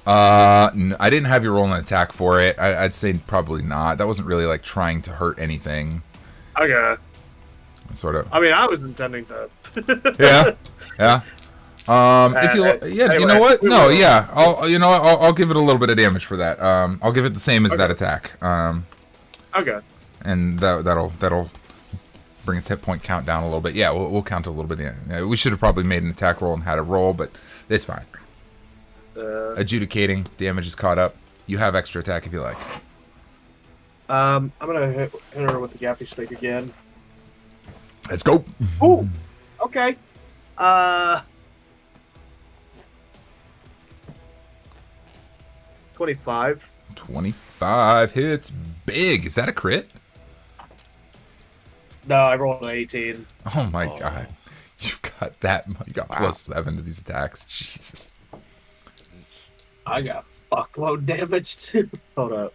I didn't have you roll an attack for it. I'd say probably not. That wasn't really like trying to hurt anything. Okay. Sort of. I mean, I was intending to. Yeah. If you, yeah, anyway, you know what? we No, will. yeah. I'll give it a little bit of damage for that. I'll give it the same as that attack. Okay. And that'll bring its hit point count down a little bit. Yeah, we'll count a little bit. Yeah, we should have probably made an attack roll and had a roll, but it's fine. Adjudicating damage is caught up. You have extra attack if you like. I'm gonna hit her with the gaffy stick again. Let's go. Ooh. Okay. 25. 25 hits. Big. Is that a crit? No, I rolled an 18. Oh my god. You've got that. You got plus 7 to these attacks. Jesus. I got fuckload damage too. Hold up.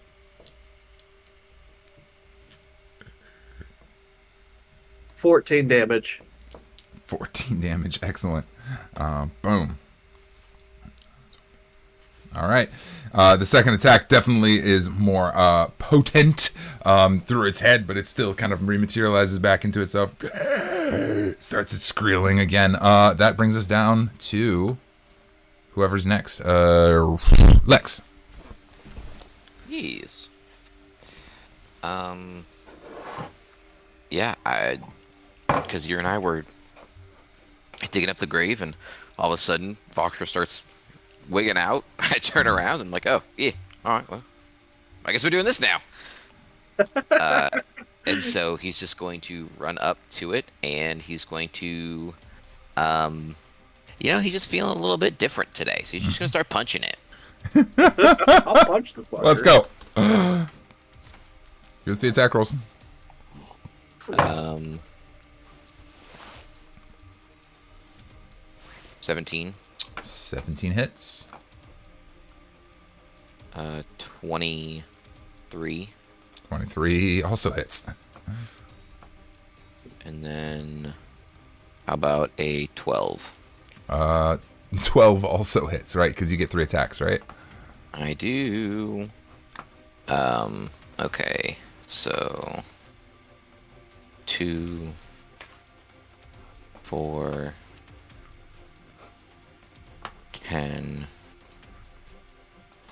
14 damage. 14 damage. Excellent. Boom. All right. The second attack definitely is more potent through its head, but it still kind of rematerializes back into itself. Starts its squealing again. That brings us down to whoever's next. Lex. Yes. Yeah, Kahzier and I were digging up the grave, and all of a sudden, Voxre starts wigging out. I turn around and I'm like, oh, yeah, all right, well, I guess we're doing this now. And so he's just going to run up to it, and he's going to, he's just feeling a little bit different today, so he's just going to start punching it. I'll punch the fucker. Let's go. Here's the attack rolls. 17. 17 hits. 23. 23 also hits. And then, how about a 12? 12 also hits, right? Because you get 3 attacks, right? I do. Okay, so 2, 4, 10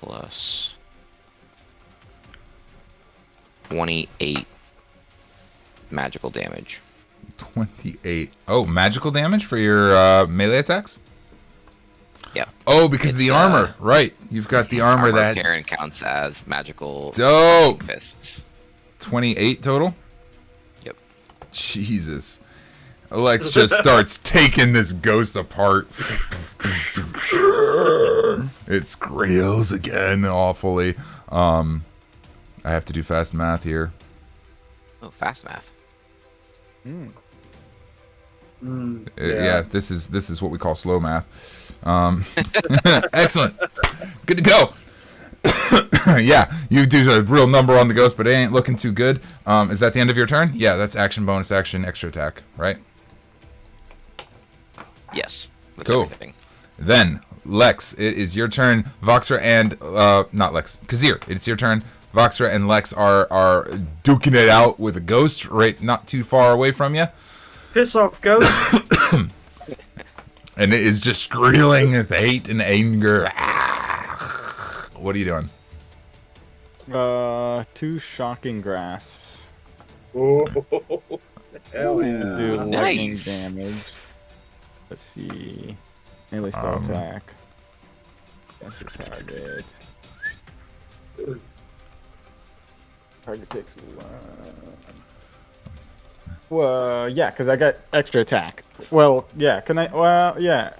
plus 28 magical damage. 28. Oh, magical damage for your melee attacks? Yep. Oh, because of the armor. Right. You've got the armor that... Karen counts as magical Dope. fists. 28 total? Yep. Jesus. Lex just starts taking this ghost apart. It squeals again awfully. I have to do fast math here. Oh, fast math. Yeah, this is what we call slow math. Excellent. Good to go. Yeah, you do a real number on the ghost, but it ain't looking too good. Is that the end of your turn? Yeah, that's action, bonus action, extra attack, right? Yes. That's Cool. everything. Then, Lex, it is your turn. Voxre and, not Lex, Kahzier, it's your turn. Voxre and Lex are duking it out with a ghost right not too far away from you. Piss off, ghost. And it is just squealing with hate and anger. What are you doing? 2 shocking grasps. Oh, hell yeah. Do lightning Nice. damage. Let's see. Melee spell attack. That's the target. Target takes 1. Well, yeah, because I got extra attack. Well, yeah, can I? Well, yeah.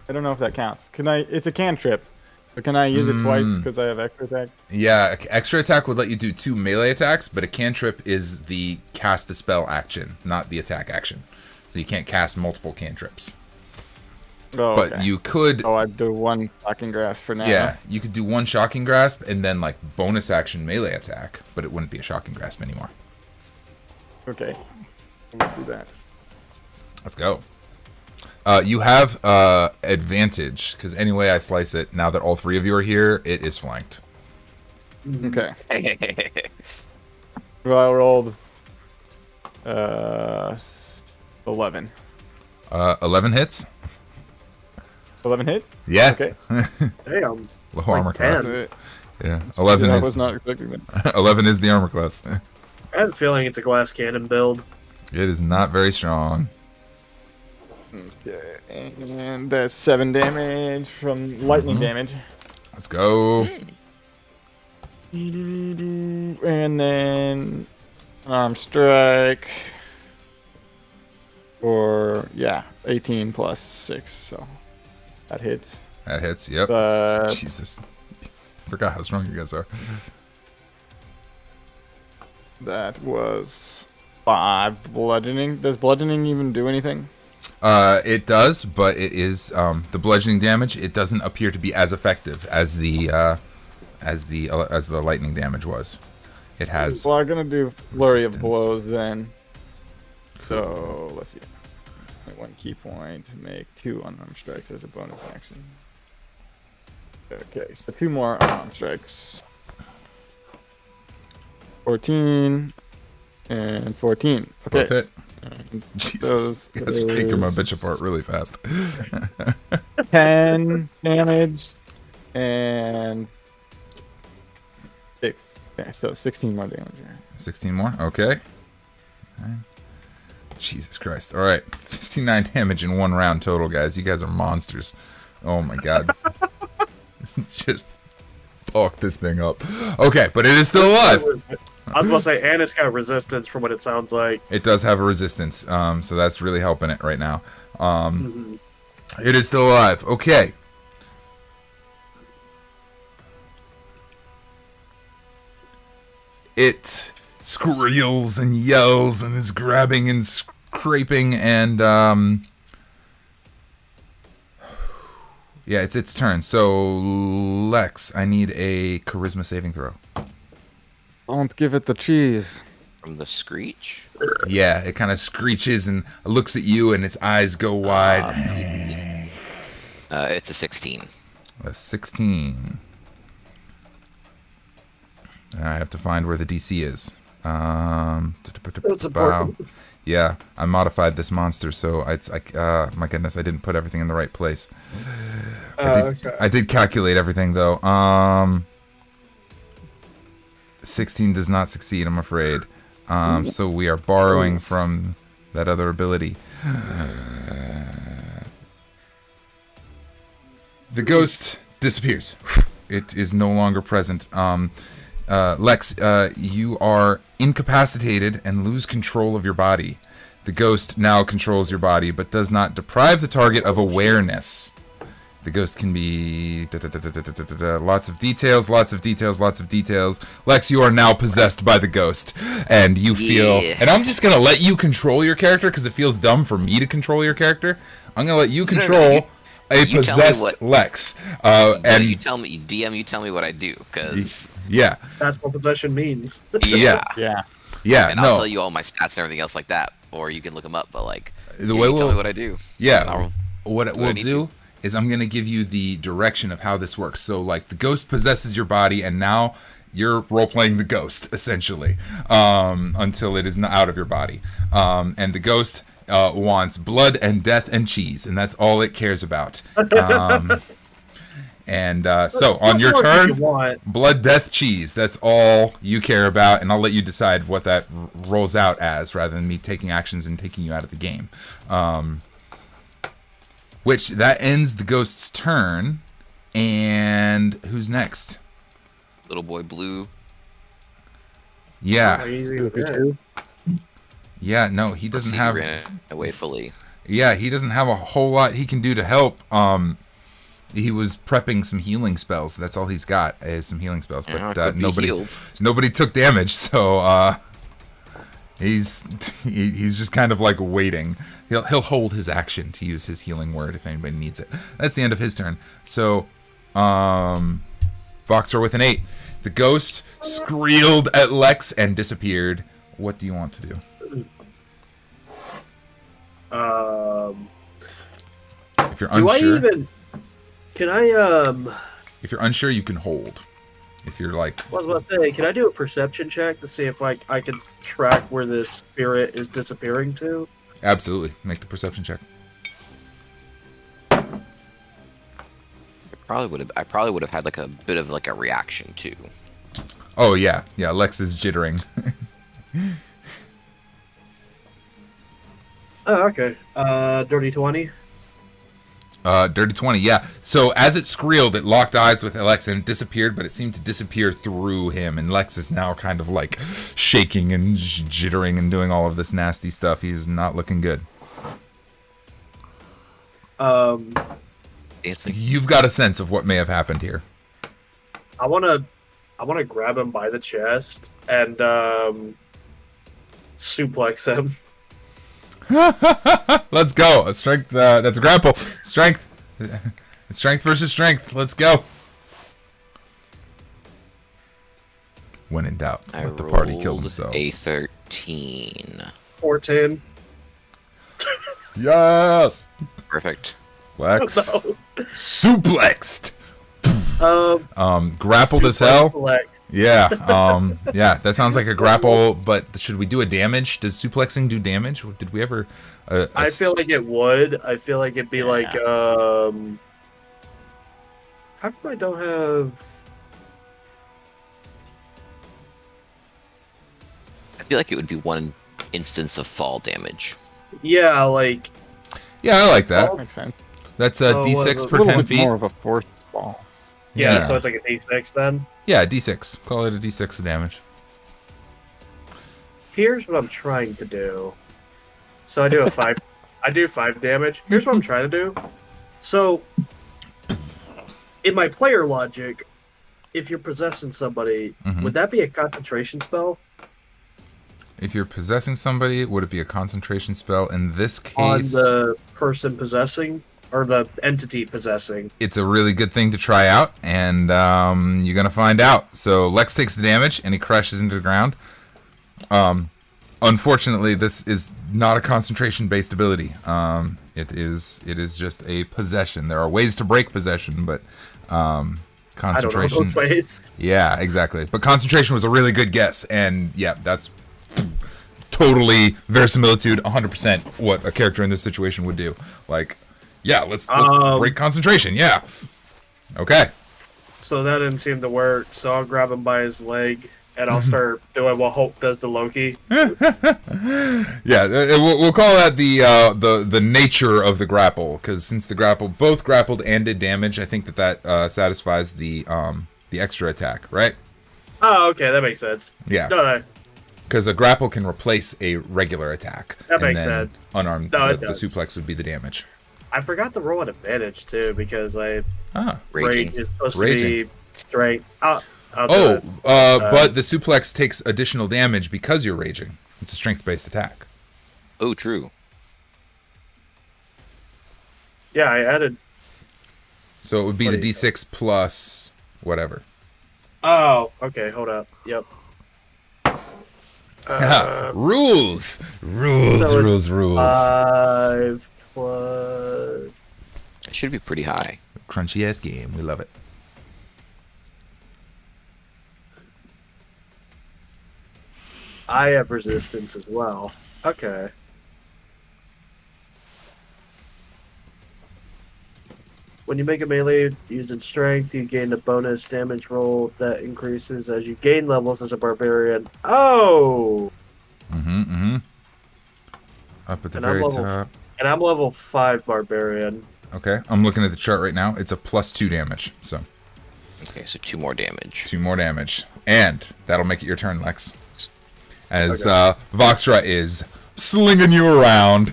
I don't know if that counts. Can I? It's a cantrip. But can I use it twice because I have extra attack? Yeah, extra attack would let you do 2 melee attacks, but a cantrip is the cast a spell action, not the attack action. So you can't cast multiple cantrips. Oh, But okay. you could, Oh, I'd do 1 shocking grasp for now. yeah, you could do 1 shocking grasp and then like bonus action melee attack, but it wouldn't be a shocking grasp anymore. Okay. I'll do that. Let's go. You have advantage because any way I slice it, now that all 3 of you are here, it is flanked. Okay. Well, I rolled 11. 11 hits. 11 hit? Yeah. Okay. Damn. Low like armor 10. class. Yeah. 11 I is was not expecting that. 11 is the armor class. I have a feeling it's a glass cannon build. It is not very strong. Okay. And that's 7 damage from lightning damage. Let's go. And then an arm strike. Or, yeah, 18 plus 6. So that hits. That hits. Yep. But Jesus. Forgot how strong you guys are. that was 5 bludgeoning. Does bludgeoning even do anything? It does, but it is the bludgeoning damage. It doesn't appear to be as effective as the lightning damage was. It has. Well, I'm gonna do flurry of resistance. blows then. So let's see. 1 key point. Make 2 unarmed strikes as a bonus action. Okay, so 2 more unarmed strikes. 14 and 14. Okay. Both hit. Jesus, you guys are taking my bitch apart really fast. 10 damage and 6. Okay, so 16 more damage here. 16 more? Okay. Alright. Jesus Christ. Alright. 59 damage in 1 round total, guys. You guys are monsters. Oh my god. Just fuck this thing up. Okay, but it is still alive. I was about to say, and it's got resistance from what it sounds like. It does have a resistance, so that's really helping it right now. It is still alive. Okay. It squeals and yells and is grabbing and scraping and yeah, it's its turn. So Lex, I need a charisma saving throw. Don't give it the cheese. From the screech? Yeah, it kind of screeches and looks at you and its eyes go wide. It's a 16. A 16. I have to find where the DC is. That's important. Yeah, I modified this monster, so it's like, my goodness, I didn't put everything in the right place. Okay. I did calculate everything though. 16 does not succeed, I'm afraid. So we are borrowing from that other ability. The ghost disappears. It is no longer present. Lex, you are incapacitated and lose control of your body. The ghost now controls your body, but does not deprive the target of awareness. The ghost can be lots of details, lots of details, lots of details. Lex, you are now possessed by the ghost, and you feel. Yeah. And I'm just gonna let you control your character because it feels dumb for me to control your character. I'm gonna let you control a you tell me possessed what- Lex. And you tell me, DM, you tell me what I do, because Yeah, That's what possession means. yeah, Yeah. yeah. and No, I'll tell you all my stats and everything else like that, or you can look them up. But like, The yeah, way you tell we'll- me what I do. Yeah, and I'll- what it what I will need do is I'm going to give you the direction of how this works. So, like, the ghost possesses your body, and now you're role-playing the ghost, essentially, until it is not out of your body. And the ghost wants blood and death and cheese, and that's all it cares about. So, on your What more do turn, you want? blood, death, cheese. That's all you care about, and I'll let you decide what that rolls out as, rather than me taking actions and taking you out of the game. Which, that ends the ghost's turn, and who's next? Little boy blue. Yeah, Easy with that. yeah, no, he doesn't He have... ran away fully. Yeah, he doesn't have a whole lot he can do to help. He was prepping some healing spells. That's all he's got is some healing spells. Yeah, But could be healed. nobody took damage, so he's just kind of like waiting. He'll hold his action to use his healing word if anybody needs it. That's the end of his turn. So, Voxre with an 8. The ghost squealed at Lex and disappeared. What do you want to do? If you're Do I unsure, even? Can I? if you're unsure, you can hold. If you're like, I was about to say, can I do a perception check to see if like I can track where this spirit is disappearing to? absolutely, make the perception check. I probably would have had like a bit of like a reaction too. Oh yeah, Lex is jittering. Oh, okay. Dirty 20. Dirty 20, yeah. So as it squealed, it locked eyes with Lex and disappeared, but it seemed to disappear through him. And Lex is now kind of like shaking and jittering and doing all of this nasty stuff. He's not looking good. Dancing. You've got a sense of what may have happened here. I wanna grab him by the chest and suplex him. Let's go. A strength. That's a grapple. Strength. Strength versus strength. Let's go. When in doubt, I let the party kill rolled themselves. a 13. 14. Yes. Perfect. Lex. No. Suplexed. Grappled as Suplex hell. Lex. Yeah. Yeah. That sounds like a grapple. But should we do a damage? Does suplexing do damage? Did we ever? I feel like it would. I feel like it'd be like how come I don't have? I feel like it would be one instance of fall damage. Yeah, like Yeah, I like that. That makes sense. That's a Oh, what D6 is it? per A little 10 bit feet. more of a forced ball. yeah, so it's like a D6 then. Yeah, D6. Call it a D6 of damage. Here's what I'm trying to do. So I do a 5. I do 5 damage. Here's what I'm trying to do. So, in my player logic, if you're possessing somebody, would that be a concentration spell? If you're possessing somebody, would it be a concentration spell? In this case, On the person possessing, or the entity possessing? it's a really good thing to try out, and you're going to find out. So Lex takes the damage, and he crashes into the ground. Unfortunately, this is not a concentration-based ability. It is just a possession. There are ways to break possession, but concentration... I don't know both ways. Yeah, exactly. But concentration was a really good guess, and yeah, that's totally verisimilitude, 100% what a character in this situation would do. Like, yeah, let's break concentration. Yeah. Okay. So that didn't seem to work. So I'll grab him by his leg, and I'll start doing what Hulk does to Loki. Yeah, we'll call that the nature of the grapple, because since both grappled and did damage, I think that satisfies the extra attack, right? Oh, okay, that makes sense. Yeah. No, Because a grapple can replace a regular attack. That makes and then sense. Unarmed, No, it the does. suplex would be the damage. I forgot to roll an advantage too because I Raging. rage is supposed Raging. to be straight. I'll do Oh, it. but the suplex takes additional damage because you're raging. It's a strength-based attack. Oh, true. Yeah, I added. So it would be What the do you D6 plus whatever. Oh, okay, hold up. Yep. Rules! So it's Rules. 5 plus. It should be pretty high. Crunchy-ass game. We love it. I have resistance as well. Okay. When you make a melee using strength, you gain a bonus damage roll that increases as you gain levels as a barbarian. Oh! Up at the And I'm very level top. And I'm level 5 barbarian. Okay, I'm looking at the chart right now. It's a +2 damage, so Okay, so 2 more damage. 2 more damage. And that'll make it your turn, Lex. As Voxre is slinging you around.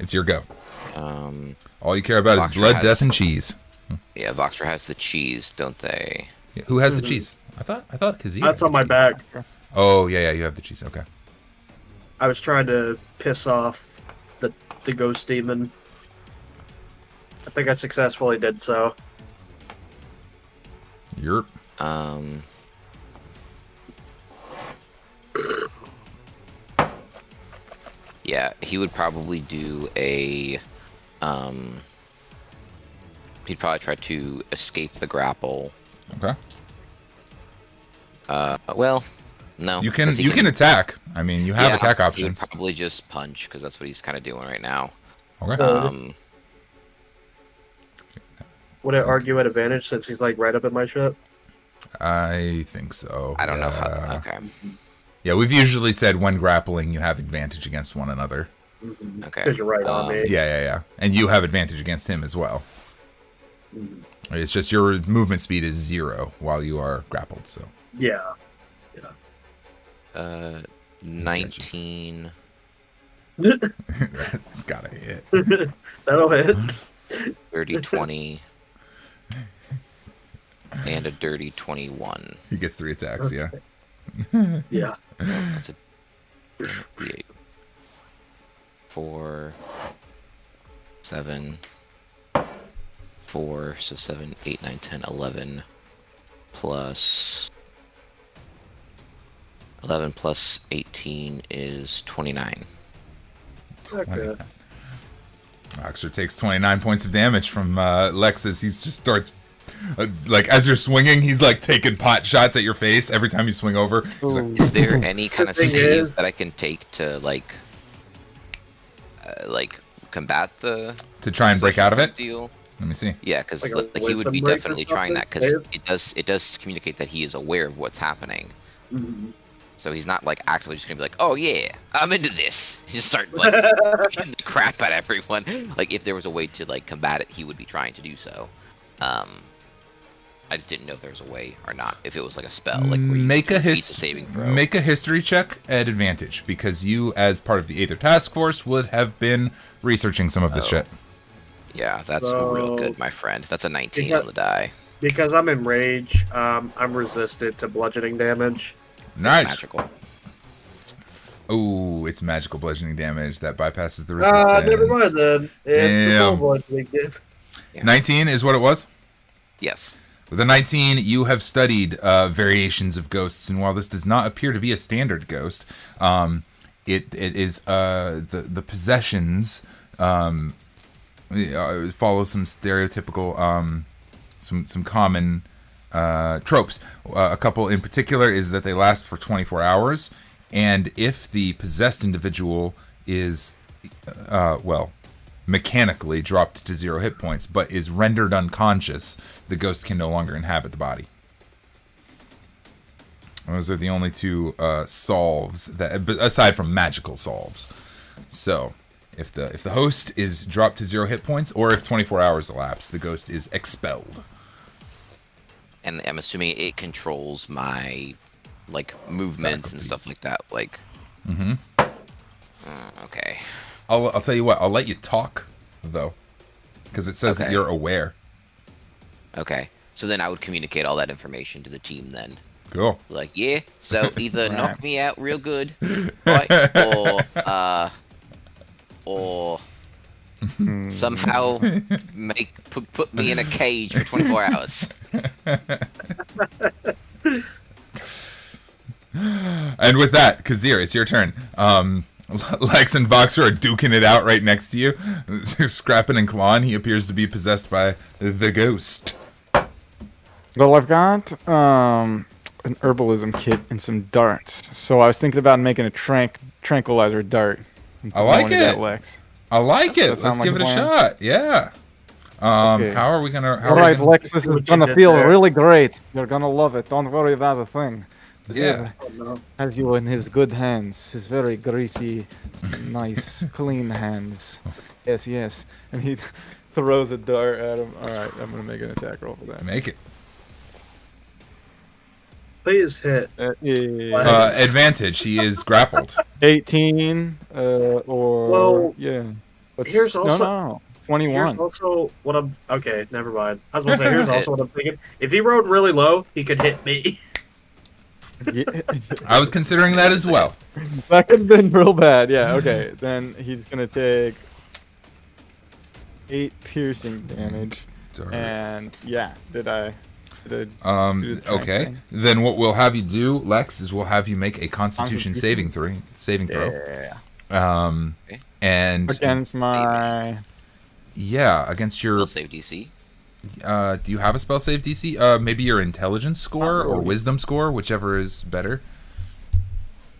It's your go. All you care about is Voxre blood, has- death, and cheese. Yeah, Voxre has the cheese, don't they? Yeah, who has the cheese? I thought Kahzier That's had on the my cheese. back. Oh, yeah, you have the cheese. Okay. I was trying to piss off the ghost demon. I think I successfully did so. You're Yeah, he would probably do a he'd probably try to escape the grapple. okay. Well, no. You can 'cause he you can attack. I mean, you have yeah, attack He would options. probably just punch because that's what he's kind of doing right now. Okay. Would it argue at advantage since he's like right up in my shit? I think so. I don't know yeah. how. Okay. Yeah, we've usually said when grappling, you have advantage against one another. Okay. Because you're right on me. Yeah. And you have advantage against him as well. It's just your movement speed is 0 while you are grappled, so. Yeah. 19. It's gotta hit. That'll hit. 30, 20, and a dirty 21. He gets 3 attacks, yeah. Yeah. That's a 8. 4, 7, 4, so 7, 8, 9, 10, 11, plus 11 plus 18 is 29. Okay. Voxre takes 29 points of damage from Lex as he just starts, like, as you're swinging, he's, like, taking pot shots at your face every time you swing over. He's like, Is there any kind of The thing save is- that I can take to, like, combat the... to try and break out of it? Deal? Let me see. Yeah, because Like a he would be wisdom break or definitely trying that, something? because it does communicate that he is aware of what's happening. Mhm. So he's not like actively just gonna be like, oh yeah, I'm into this. He just start like beating the crap at everyone. Like if there was a way to like combat it, he would be trying to do so. I just didn't know if there was a way or not. If it was like a spell, like where you Make a beat the saving throw. Make a history check at advantage because you, as part of the Aether Task Force, would have been researching some of this shit. Yeah, that's real good, my friend. That's a 19 Yeah. on the die. Because I'm in rage, I'm resistant to bludgeoning damage. Nice. Magical. Oh, it's magical bludgeoning damage that bypasses the resistance. Never mind then. It's Damn. the full bludgeoning damage. Yeah. 19 is what it was? Yes. With a 19, you have studied variations of ghosts, and while this does not appear to be a standard ghost, it is the possessions follow some stereotypical, some common tropes. A couple in particular is that they last for 24 hours, and if the possessed individual is, mechanically dropped to 0 hit points, but is rendered unconscious, the ghost can no longer inhabit the body. Those are the only two solves that, aside from magical solves. So, if the host is dropped to 0 hit points, or if 24 hours elapse, the ghost is expelled. And I'm assuming it controls my like movements and stuff like that. Like. Mm-hmm. Okay. I'll tell you what. I'll let you talk, though, because it says that Okay. you're aware. Okay. So then I would communicate all that information to the team then. Cool. Like, yeah, so either Right. knock me out real good, right, or somehow put me in a cage for 24 hours. And with that, Kahzier, it's your turn. Lex and Voxre are duking it out right next to you, scrapping and clawing. He appears to be possessed by the ghost. Well, I've got an herbalism kit and some darts. So I was thinking about making a tranquilizer dart. and I like throwing it. At Lex. I like Does it. that sound Let's like give a it a plan? shot. Yeah. Okay. How are we gonna? How All are we right, gonna- Lex, this See is what you gonna did feel there. really great. You're gonna love it. Don't worry about a thing. Yeah. Zir Oh, no. has you in his good hands. His very greasy, nice, clean hands. Yes, yes. And he throws a dart at him. All right, I'm gonna make an attack roll for that. Make it. Please hit. Yeah. Advantage. He is grappled. 18 or Well, yeah. What's, here's also- no. Here's 21. also what I'm. Okay, never mind. I was gonna say. Here's also what I'm thinking. If he rolled really low, he could hit me. Yeah. I was considering that as well. That could have been real bad. Yeah. Okay. Then he's gonna take 8 piercing damage. Sorry. And yeah, did I do the trank Okay. thing? Then what we'll have you do, Lex, is we'll have you make a Constitution saving throw. Yeah. Okay. And Against my yeah, against your. Will save DC. Do you have a spell save DC? Maybe your intelligence score or really. wisdom score, whichever is better.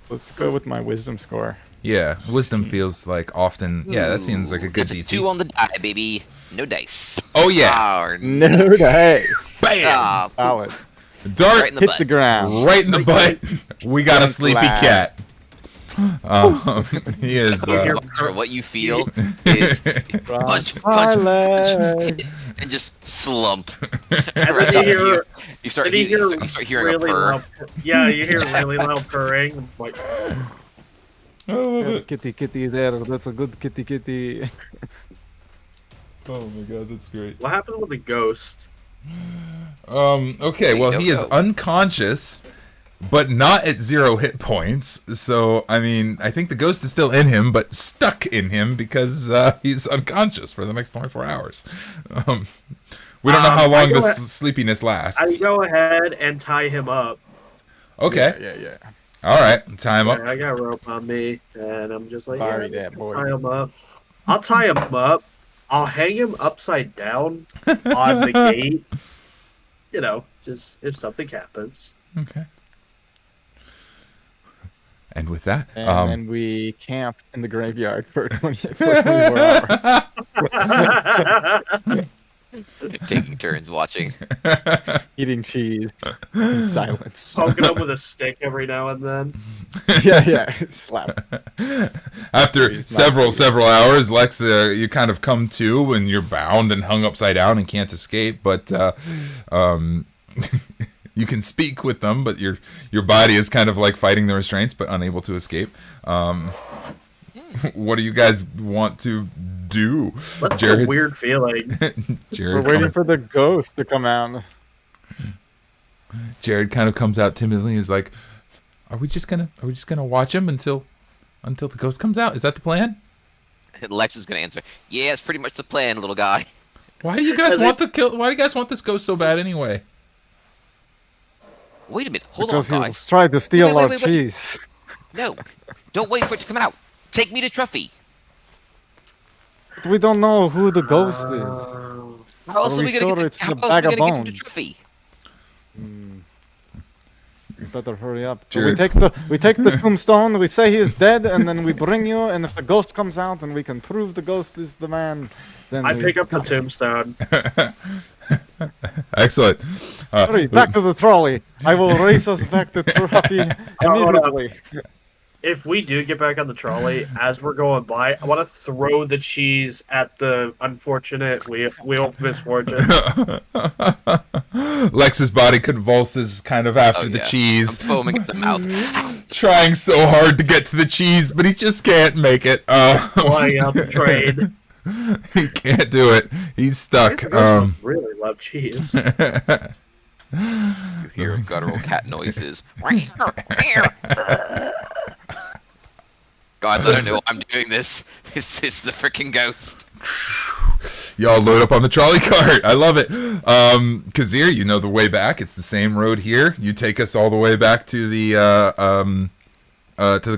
let's go with my wisdom score. Yeah, wisdom feels like often. Yeah, that seems like a good That's a DC. 2 on the die, baby. No dice. Oh yeah, Ah, No dice. bam! ah, Solid. Dart right in the Hits butt. the ground. right in the butt. We got a Grand sleepy flag. cat. He is. So, Voxre, what you feel is punch, Violet. and just slump. And Right then you on hear. you start, Then you hear you start hearing a really purr. loud. Yeah, you hear really loud purring. Like, Yeah, kitty, kitty there. That's a good kitty, kitty. Oh my god, that's great. what happened with the ghost? Okay, well, Hey, he is no. unconscious, but not at 0 hit points. So, I mean, I think the ghost is still in him, but stuck in him because he's unconscious for the next 24 hours. We don't know how long I this go sleepiness I lasts. go ahead and tie him up. Okay. Yeah. All right, tie him up. I got rope on me, and I'm just like, Sorry, yeah, that boy. tie him up. I'll tie him up. I'll hang him upside down on the gate. You know, just if something happens. Okay. And with that, And then we camp in the graveyard for 24 hours. Taking turns watching. Eating cheese in silence. Poking him with a stick every now and then. yeah, slap. after several hours, Lex, you kind of come to when you're bound and hung upside down and can't escape. But you can speak with them, but your body is kind of like fighting the restraints, but unable to escape. What do you guys want to do? That's a weird feeling. Jared We're waiting for the ghost to come out. Jared kind of comes out timidly and is like, Are we just gonna watch him until the ghost comes out? Is that the plan? Lex is gonna answer, yeah, it's pretty much the plan, little guy. Why do you guys want this ghost so bad anyway? Wait a minute, hold Because on, he guys. tried to steal Wait. our cheese. No, don't wait for it to come out. Take me to Truffy. We don't know who the ghost is. How else are we gonna get him to Truffy? You better hurry up. So Jared. we take the tombstone, we say he is dead, and then we bring you, and if the ghost comes out and we can prove the ghost is the man, then I we pick up the tombstone. Excellent. Hurry, back to the trolley. I will race us back to Truffy immediately. If we do get back on the trolley, as we're going by, I want to throw the cheese at the unfortunate wheel of misfortune. Lex's body convulses kind of after the cheese. I'm foaming at the mouth. Trying so hard to get to the cheese, but he just can't make it. Flying out the train. He can't do it. He's stuck. I really love cheese. You hear guttural cat noises. Guys, I don't know why I'm doing this. Is this the freaking ghost? Y'all load up on the trolley cart. I love it. Kahzier, you know the way back. It's the same road here. You take us all the way back to the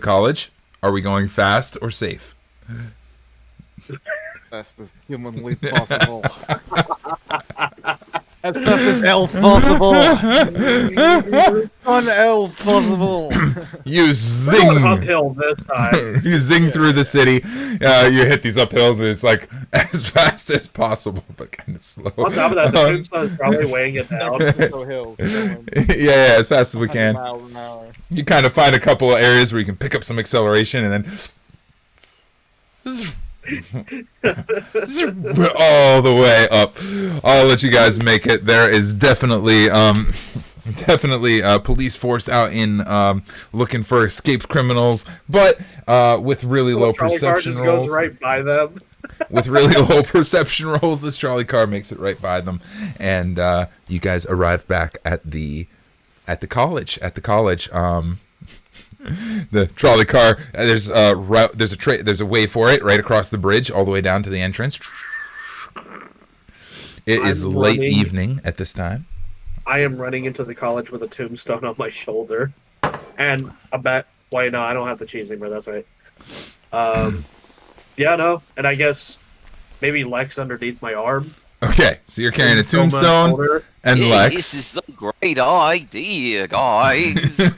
college. Are we going fast or safe? Fast as humanly possible. As fast as elf possible. Elf possible. You We're zing. going uphill this time. You zing through the city. You hit these up hills, and it's like as fast as possible, but kind of slow. On top of that, the tombstone is probably weighing it down. Yeah, as fast as we can. Miles an hour. You kind of find a couple of areas where you can pick up some acceleration, and then all the way up. I'll let you guys make it. There is definitely a police force out in looking for escaped criminals, but with really low perception rolls. Goes right by them. With really low perception rolls, this trolley car makes it right by them, and you guys arrive back at the college. The trolley car. There's a way for it right across the bridge, all the way down to the entrance. It is late evening at this time. I am running into the college with a tombstone on my shoulder, and a bet. Wait, no, I don't have the cheese anymore. That's right. Yeah, no, and I guess maybe Lex underneath my arm. Okay, so you're carrying a tombstone and Lex. This is a great idea, guys.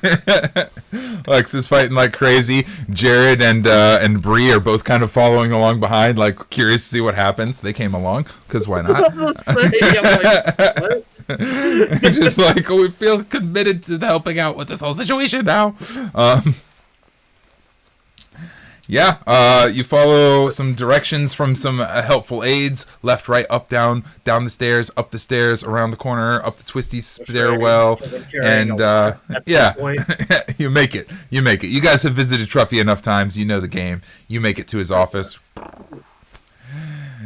Lex is fighting like crazy. Jared and Bree are both kind of following along behind, like curious to see what happens. They came along because why not? Just like we feel committed to helping out with this whole situation now. Yeah, you follow some directions from some helpful aides, left, right, up, down the stairs, up the stairs, around the corner, up the twisty stairwell, and yeah, you make it. You guys have visited Truffy enough times, you know the game. You make it to his office.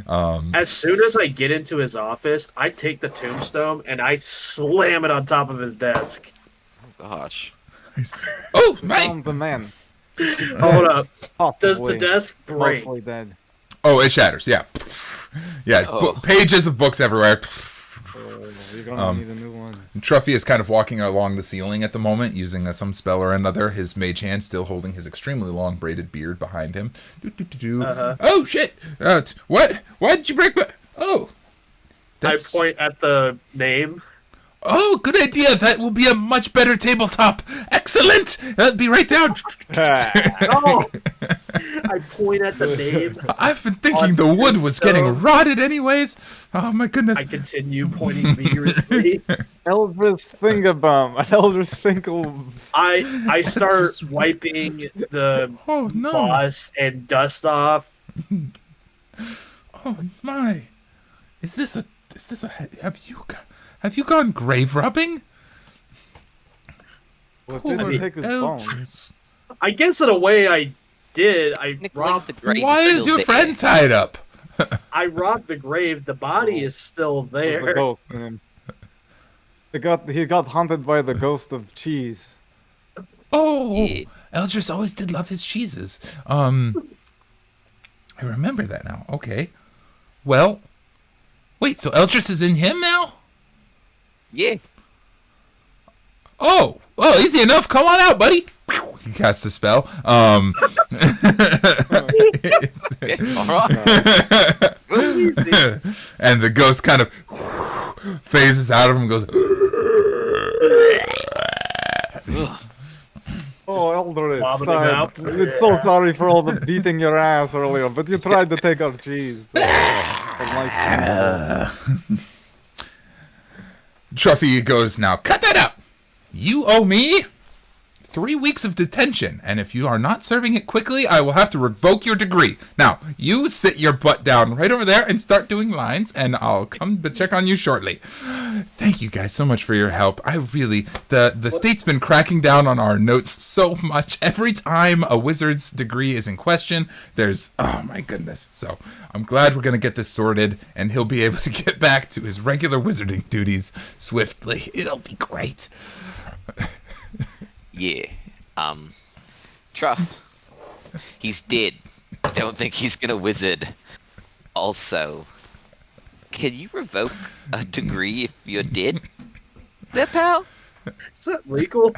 As soon as I get into his office, I take the tombstone and I slam it on top of his desk. Oh, gosh. Oh, man! Found the man. Hold up. Does Possibly the desk break? mostly dead. Oh, it shatters. Yeah, yeah. Oh. Pages of books everywhere. You're gonna need a new one. Truffy is kind of walking along the ceiling at the moment, using some spell or another. His mage hand still holding his extremely long braided beard behind him. Oh shit! What? Why did you break my? Oh, I point at the name. Oh, good idea. That will be a much better tabletop. Excellent. Be right down. Oh, I point at the name. I've been thinking the wood was getting rotted anyways. Oh my goodness. I continue pointing vigorously. Elvis Fingerbum. Elvis Finkel. I start wiping the moss and dust off. Oh my. Is this a have you gone grave rubbing? Well, didn't take his bones. I guess in a way I did. I robbed the grave. Why is your friend tied up? I robbed the grave. The body is still there. The ghost, man. He got haunted by the ghost of cheese. Oh, yeah. Eldris always did love his cheeses. I remember that now. Okay. Well, wait, so is in him now? Yeah. Oh, well, easy enough. Come on out, buddy. He casts a spell. All right. And the ghost kind of phases out of him and goes. Oh, Eldris, it's so sorry for all the beating your ass earlier, but you tried to take our cheese. Truffy goes, now cut that out. You owe me 3 weeks of detention, and if you are not serving it quickly, I will have to revoke your degree. Now, you sit your butt down right over there and start doing lines, and I'll come to check on you shortly. Thank you guys so much for your help. I really, the state's been cracking down on our notes so much. Every time a wizard's degree is in question, there's, oh my goodness. So I'm glad we're going to get this sorted, and he'll be able to get back to his regular wizarding duties swiftly. It'll be great. Yeah. Truff. He's dead. I don't think he's gonna wizard. Also, can you revoke a degree if you're dead? There, pal? Is that legal?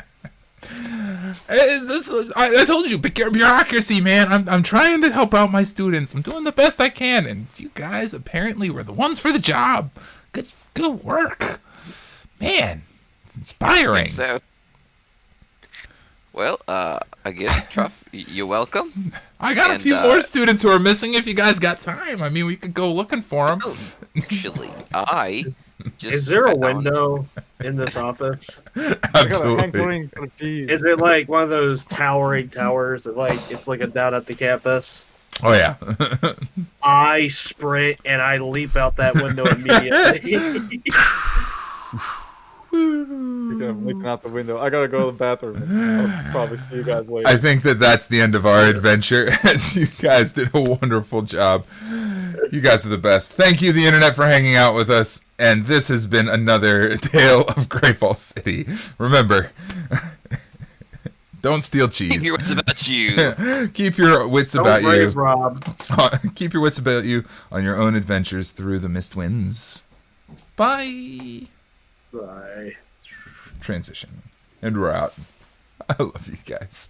I told you, bureaucracy, man. I'm trying to help out my students. I'm doing the best I can, and you guys apparently were the ones for the job. Good work, man. It's inspiring. So, well, I guess, Truff, you're welcome. I got a few more students who are missing if you guys got time. I mean, we could go looking for them. Oh, actually, I just Is there a window in this office? Absolutely. Is it like one of those towering towers that it's looking down at the campus? Oh, yeah. I sprint and I leap out that window immediately. I'm looking out the window. I gotta go to the bathroom. I'll probably see you guys later. I think that's the end of our adventure, as you guys did a wonderful job. You guys are the best. Thank you, the internet, for hanging out with us. And this has been another Tale of Greyfall City. Remember, don't steal cheese. Keep your wits about you. Keep your wits about you. Rob. Keep your wits about you on your own adventures through the mist winds. Bye. Bye. Transition. And we're out. I love you guys.